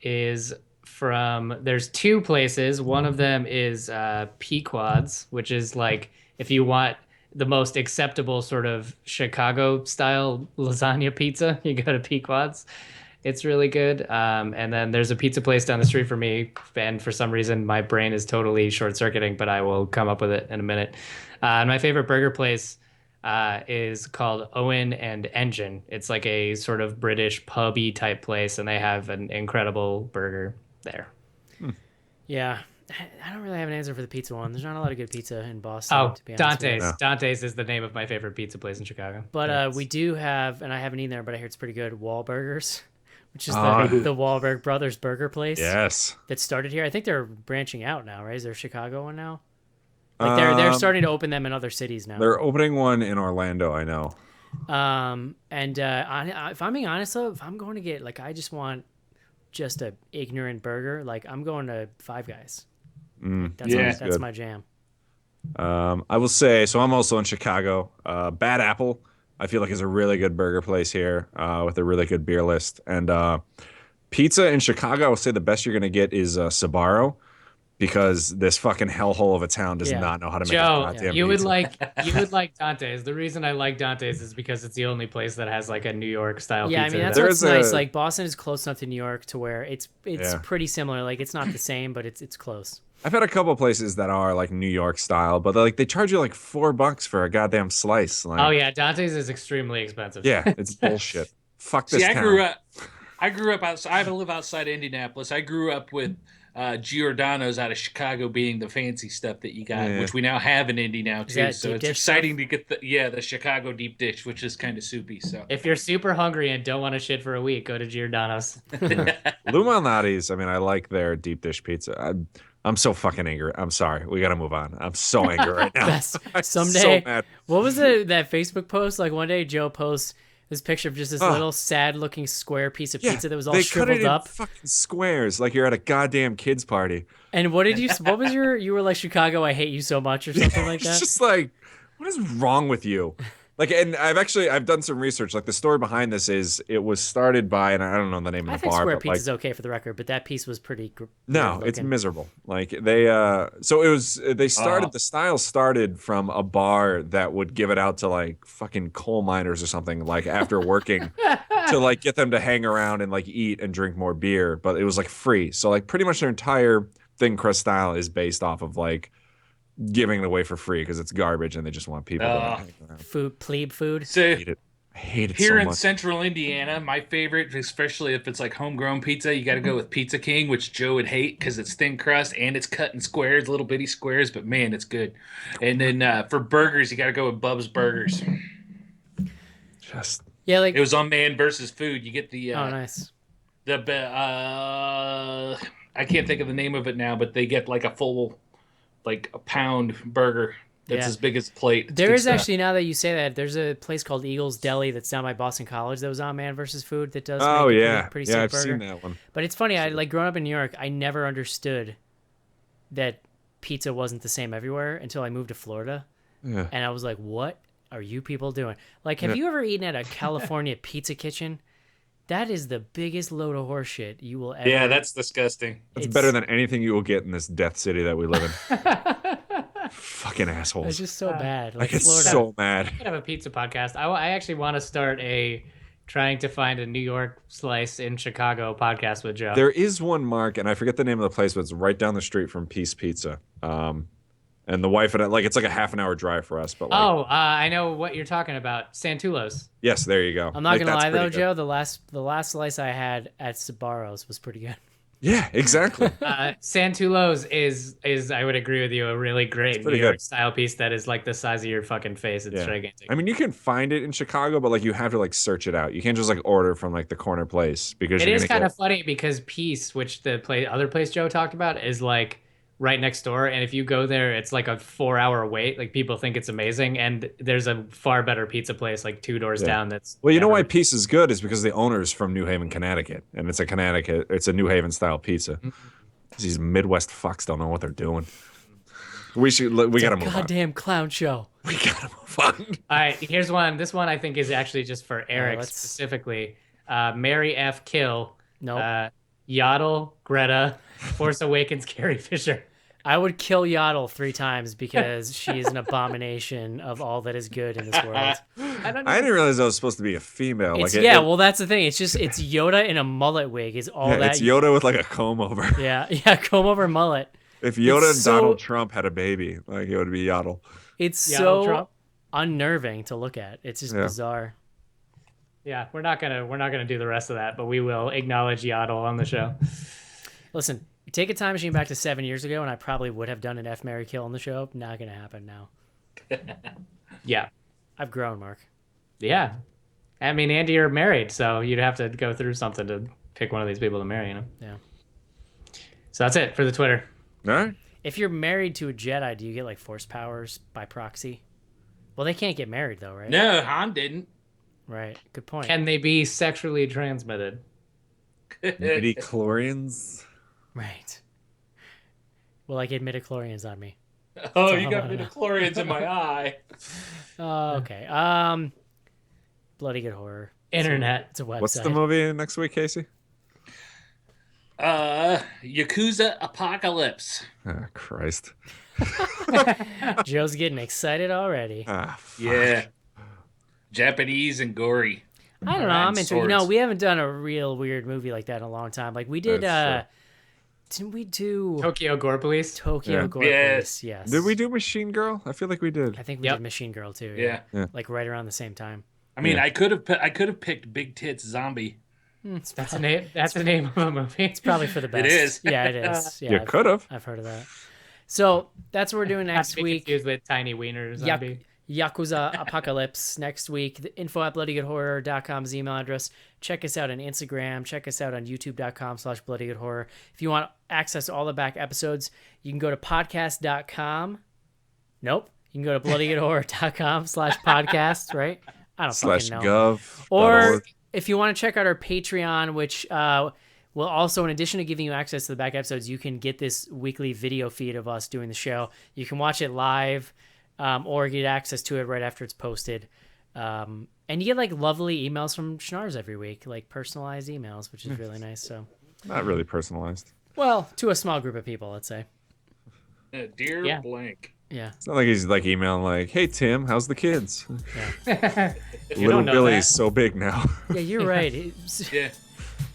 is there's 2 places. One of them is Pequod's, which is like if you want the most acceptable sort of Chicago style lasagna pizza, you go to Pequod's. It's really good. And then there's a pizza place down the street from me, and for some reason my brain is totally short-circuiting, but I will come up with it in a minute. And my favorite burger place is called Owen and Engine. It's like a sort of British pubby type place, and they have an incredible burger there. Yeah, I don't really have an answer for the pizza one. There's not a lot of good pizza in Boston. Oh, to be honest with you. Dante's. Dante's is the name of my favorite pizza place in Chicago. But we do have, and I haven't eaten there, but I hear it's pretty good. Wahlburgers, which is Oh. the Wahlberg Brothers burger place. Yes. That started here. I think they're branching out now, right? Is there a Chicago one now? Like they're starting to open them in other cities now. They're opening one in Orlando, I know. If I'm being honest though, if I'm going to get like, I just want just a ignorant burger. Like I'm going to Five Guys. That's my jam. I will say, so I'm also in Chicago. Bad Apple, I feel like is a really good burger place here with a really good beer list. And Pizza in Chicago, I would say the best you're gonna get is Sbarro, because this fucking hellhole of a town does Yeah. not know how to make a Joe, goddamn you pizza. would like Dante's. The reason I like Dante's is because it's the only place that has like a New York style Yeah, I pizza. mean that's There what's is nice. a- Like Boston is close enough to New York to where it's Yeah. pretty similar. Like it's not the same, but it's close. I've had a couple places that are like New York style, but they charge you like $4 for a goddamn slice. Like, Oh yeah, Dante's is extremely expensive. yeah, it's bullshit. Fuck this See, I town. grew up outside. I live outside Indianapolis. I grew up with Giordano's out of Chicago being the fancy stuff that you got, Yeah. which we now have in Indy now too. that So deep it's dish exciting to get the Chicago deep dish, which is kind of soupy. So If you're super hungry and don't want to shit for a week, go to Giordano's. Lou Malnati's, I mean, I like their deep dish pizza. I'm so fucking angry. I'm sorry. We got to move on. I'm so angry right now. That's I'm someday. so mad. What was that Facebook post? Like one day Joe posts this picture of just this Oh. little sad-looking square piece of Yeah, pizza that was all they cut shriveled it in up. fucking squares like you're at a goddamn kids party. And what did you? What was you were like Chicago? I hate you so much, or something like It's that. just like, what is wrong with you? Like, and I've done some research. Like, the story behind this is it was started by, and I don't know the name I of the think bar, square but pizza's like, okay for the record, but that piece was pretty. no, weird it's looking. miserable. Like so it was, the style started from a bar that would give it out to like fucking coal miners or something, like after working to like get them to hang around and like eat and drink more beer, but it was like free. So like pretty much their entire thin crust style is based off of like giving it away for free because it's garbage and they just want people to hang around. Plebe food. So I hate it here so in much. central Indiana, my favorite, especially if it's like homegrown pizza, you got to go with Pizza King, which Joe would hate because it's thin crust and it's cut in squares, little bitty squares, but man, it's good. And then for burgers, you got to go with Bub's Burgers. Just Yeah, like It was on Man versus Food. You get the oh, nice. I can't think of the name of it now, but they get like a full, like a pound burger that's Yeah. as big as a plate. It's There good is stuff. actually, now that you say that, there's a place called Eagles Deli that's down by Boston College that was on Man versus Food that does oh make a yeah, pretty yeah, sick I've burger. seen that one. But it's funny, I like growing up in New York, I never understood that pizza wasn't the same everywhere until I moved to Florida. Yeah. And I was like, what are you people doing? Like, have you ever eaten at a California pizza kitchen? That is the biggest load of horse shit you will ever. Yeah, that's disgusting. It's better than anything you will get in this death city that we live in. Fucking assholes. It's just so bad. I Like get Florida. so mad. We could have a pizza podcast. I actually want to start trying to find a New York slice in Chicago podcast with Joe. There is one, Mark, and I forget the name of the place, but it's right down the street from Peace Pizza. And the wife and I, like, it's like a half an hour drive for us, but like, I know what you're talking about. Santulo's. yes, there you go. I'm not Like, gonna that's lie though, pretty good. Joe. The last slice I had at Sbarro's was pretty good. Yeah, exactly. Santulo's is I would agree with you, a really great New pretty York good. style piece that is like the size of your fucking face. It's Yeah. gigantic. I mean, you can find it in Chicago, but like you have to like search it out. You can't just like order from like the corner place because It you're is gonna kind get... of funny because Peace, which the other place Joe talked about, is like right next door, and if you go there, it's like a 4-hour wait. Like people think it's amazing, and there's a far better pizza place like 2 doors down. That's Well, you know why never- Peace is good is because the owner's from New Haven, Connecticut, and it's a New Haven style pizza. Mm-hmm. These Midwest fucks don't know what they're doing. We gotta move on. Goddamn clown show. We gotta move on. All right, here's one. This one I think is actually just for Eric let's- specifically. Mary F. Kill. Nope. Yaddle, Greta, Force Awakens, Carrie Fisher. I would kill Yaddle 3 times because she is an abomination of all that is good in this world. I don't know. I didn't realize I was supposed to be a female. It's, Like, well, that's the thing. It's Yoda in a mullet wig is all that. it's Yoda with like a comb over. Yeah, comb over mullet. If Yoda and so- Donald Trump had a baby, like it would be Yaddle. It's Yaddle so Trump? unnerving to look at. It's just Yeah. bizarre. Yeah, we're not gonna do the rest of that, but we will acknowledge Yaddle on the show. Listen, take a time machine back to 7 years ago, and I probably would have done an F, Marry, Kill on the show. Not gonna happen now. Yeah, I've grown, Mark. yeah. I mean, Andy, you're married, so you'd have to go through something to pick one of these people to marry. You know. Yeah. So that's it for the Twitter. All right. If you're married to a Jedi, do you get like force powers by proxy? Well, they can't get married though, right? No, Han didn't. Right. Good point. Can they be sexually transmitted? Midi-chlorians. Right. Well, I get midichlorians on me. Oh, you got midichlorians in my eye. Oh, okay. Bloody Good Horror. Internet. It's a website. What's the movie next week, Casey? Yakuza Apocalypse. Ah, Christ. Joe's getting excited already. Ah, fuck. Yeah. Japanese and gory. I don't know. I'm into it. Swords. We haven't done a real weird movie like that in a long time. Like we did. That's Didn't we do Tokyo Gore Police. Tokyo Yeah. Gore Yes. Police? Yes. Did we do Machine Girl? I feel like we did. I think we Yep. did Machine Girl too. Yeah. Like right around the same time. I mean, Yeah. I could have picked Big Tits Zombie. It's That's the name. That's the name of a movie. It's probably for the best. is. Yeah, it is. Yeah, You could have. I've heard of that. So that's what we're doing Not next to be week. confused with Tiny Wiener Zombie. Yakuza Apocalypse next week. The info@bloodygoodhorror.com is the email address. Check us out on Instagram. Check us out on youtube.com/bloodygoodhorror. If you want access to all the back episodes, you can go to podcast.com. Nope. You can go to bloodygoodhorror.com/podcast, right? I don't fucking know. /gov. Or if you want to check out our Patreon, which will also, in addition to giving you access to the back episodes, you can get this weekly video feed of us doing the show. You can watch it live or get access to it right after it's posted. And you get like lovely emails from Schnars every week, like personalized emails, which is really nice. So, Not really personalized. well, to a small group of people, let's say. Dear Yeah. blank. Yeah. It's not like he's like emailing like, "Hey Tim, how's the kids?" Little don't know Billy's that. so big now. Yeah, you're right. It's- Yeah.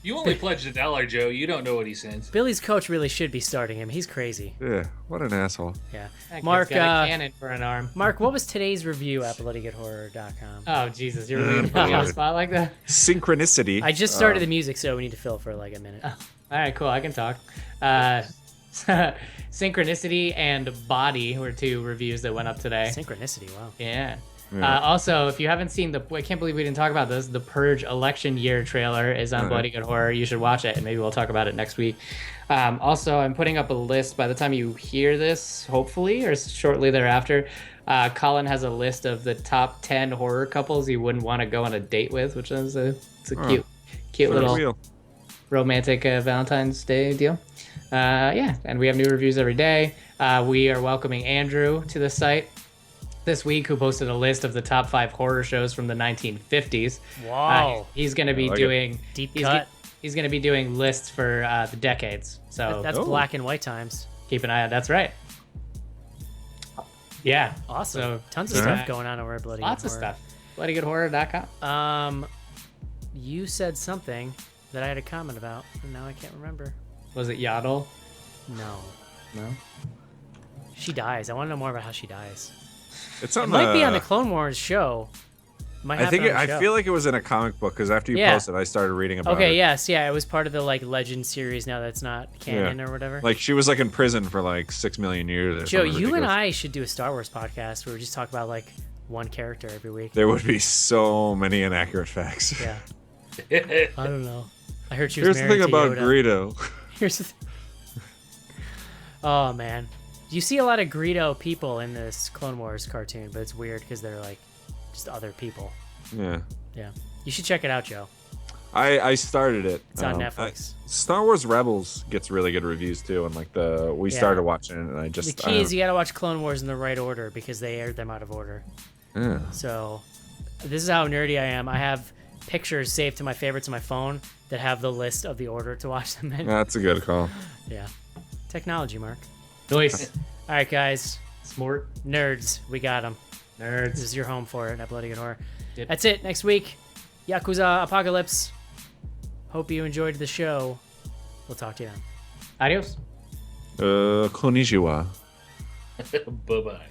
You only pledged $1, Joe. You don't know what he sends. Billy's coach really should be starting him. He's crazy. Yeah, what an asshole. Yeah. That kid's Mark, got a cannon for an arm. Mark, what was today's review at bloodygoodhorror.com? Oh Jesus, you're really gonna put me on the spot like that? Synchronicity. I just started the music, so we need to fill for like a minute. All right, cool. I can talk. Synchronicity and Body were two reviews that went up today. Synchronicity, wow. Yeah. Yeah. Also, if you haven't seen I can't believe we didn't talk about this. The Purge election year trailer is on Bloody Good Horror. You should watch it, and maybe we'll talk about it next week. Also, I'm putting up a list by the time you hear this, hopefully, or shortly thereafter. Colin has a list of the top 10 horror couples you wouldn't want to go on a date with, which is it's a cute Put a little wheel. romantic Valentine's Day deal. Yeah, and we have new reviews every day. We are welcoming Andrew to the site this week, who posted a list of the top 5 horror shows from the 1950s. Wow. He's going to be like it. doing Deep he's, cut. He's going to be doing lists for the decades. So That's Oh. black and white times. keep an eye out. That's right. Yeah. Awesome. So Tons of yeah. stuff going on over at Bloody lots Good of Horror. stuff. BloodyGoodHorror.com. You said something that I had a comment about, and now I can't remember. Was it Yaddle? No. No. She dies. I want to know more about how she dies. It's It on might be on the Clone Wars show. Might I think happen on I the show. feel like it was in a comic book because after you Yeah. posted, I started reading about Okay, it. yes, yeah, it was part of the like Legend series. Now that's not canon or whatever. Like she was like in prison for like 6 million years. Or Joe, something you and ridiculous. I should do a Star Wars podcast where we just talk about like one character every week. There would be so many inaccurate facts. Yeah. I don't know. I heard she was Here's the married thing to about Yoda. Greedo. Here's the Oh man, you see a lot of Greedo people in this Clone Wars cartoon, but it's weird because they're like just other people. Yeah. Yeah, you should check it out, Joe. I started it. It's on Netflix. Star Wars Rebels gets really good reviews too, and like we Yeah. started watching it, and I The just key is you gotta watch Clone Wars in the right order because they aired them out of order. yeah. So this is how nerdy I am. I have pictures saved to my favorites on my phone that have the list of the order to watch them in. That's a good call. Yeah. Technology, Mark. Nice. All right, guys. Smart. Nerds. We got them. Nerds. This is your home for it at Bloody Good Horror. Yep. That's it. Next week, Yakuza Apocalypse. Hope you enjoyed the show. We'll talk to you then. Adios. Konnichiwa. Bye-bye.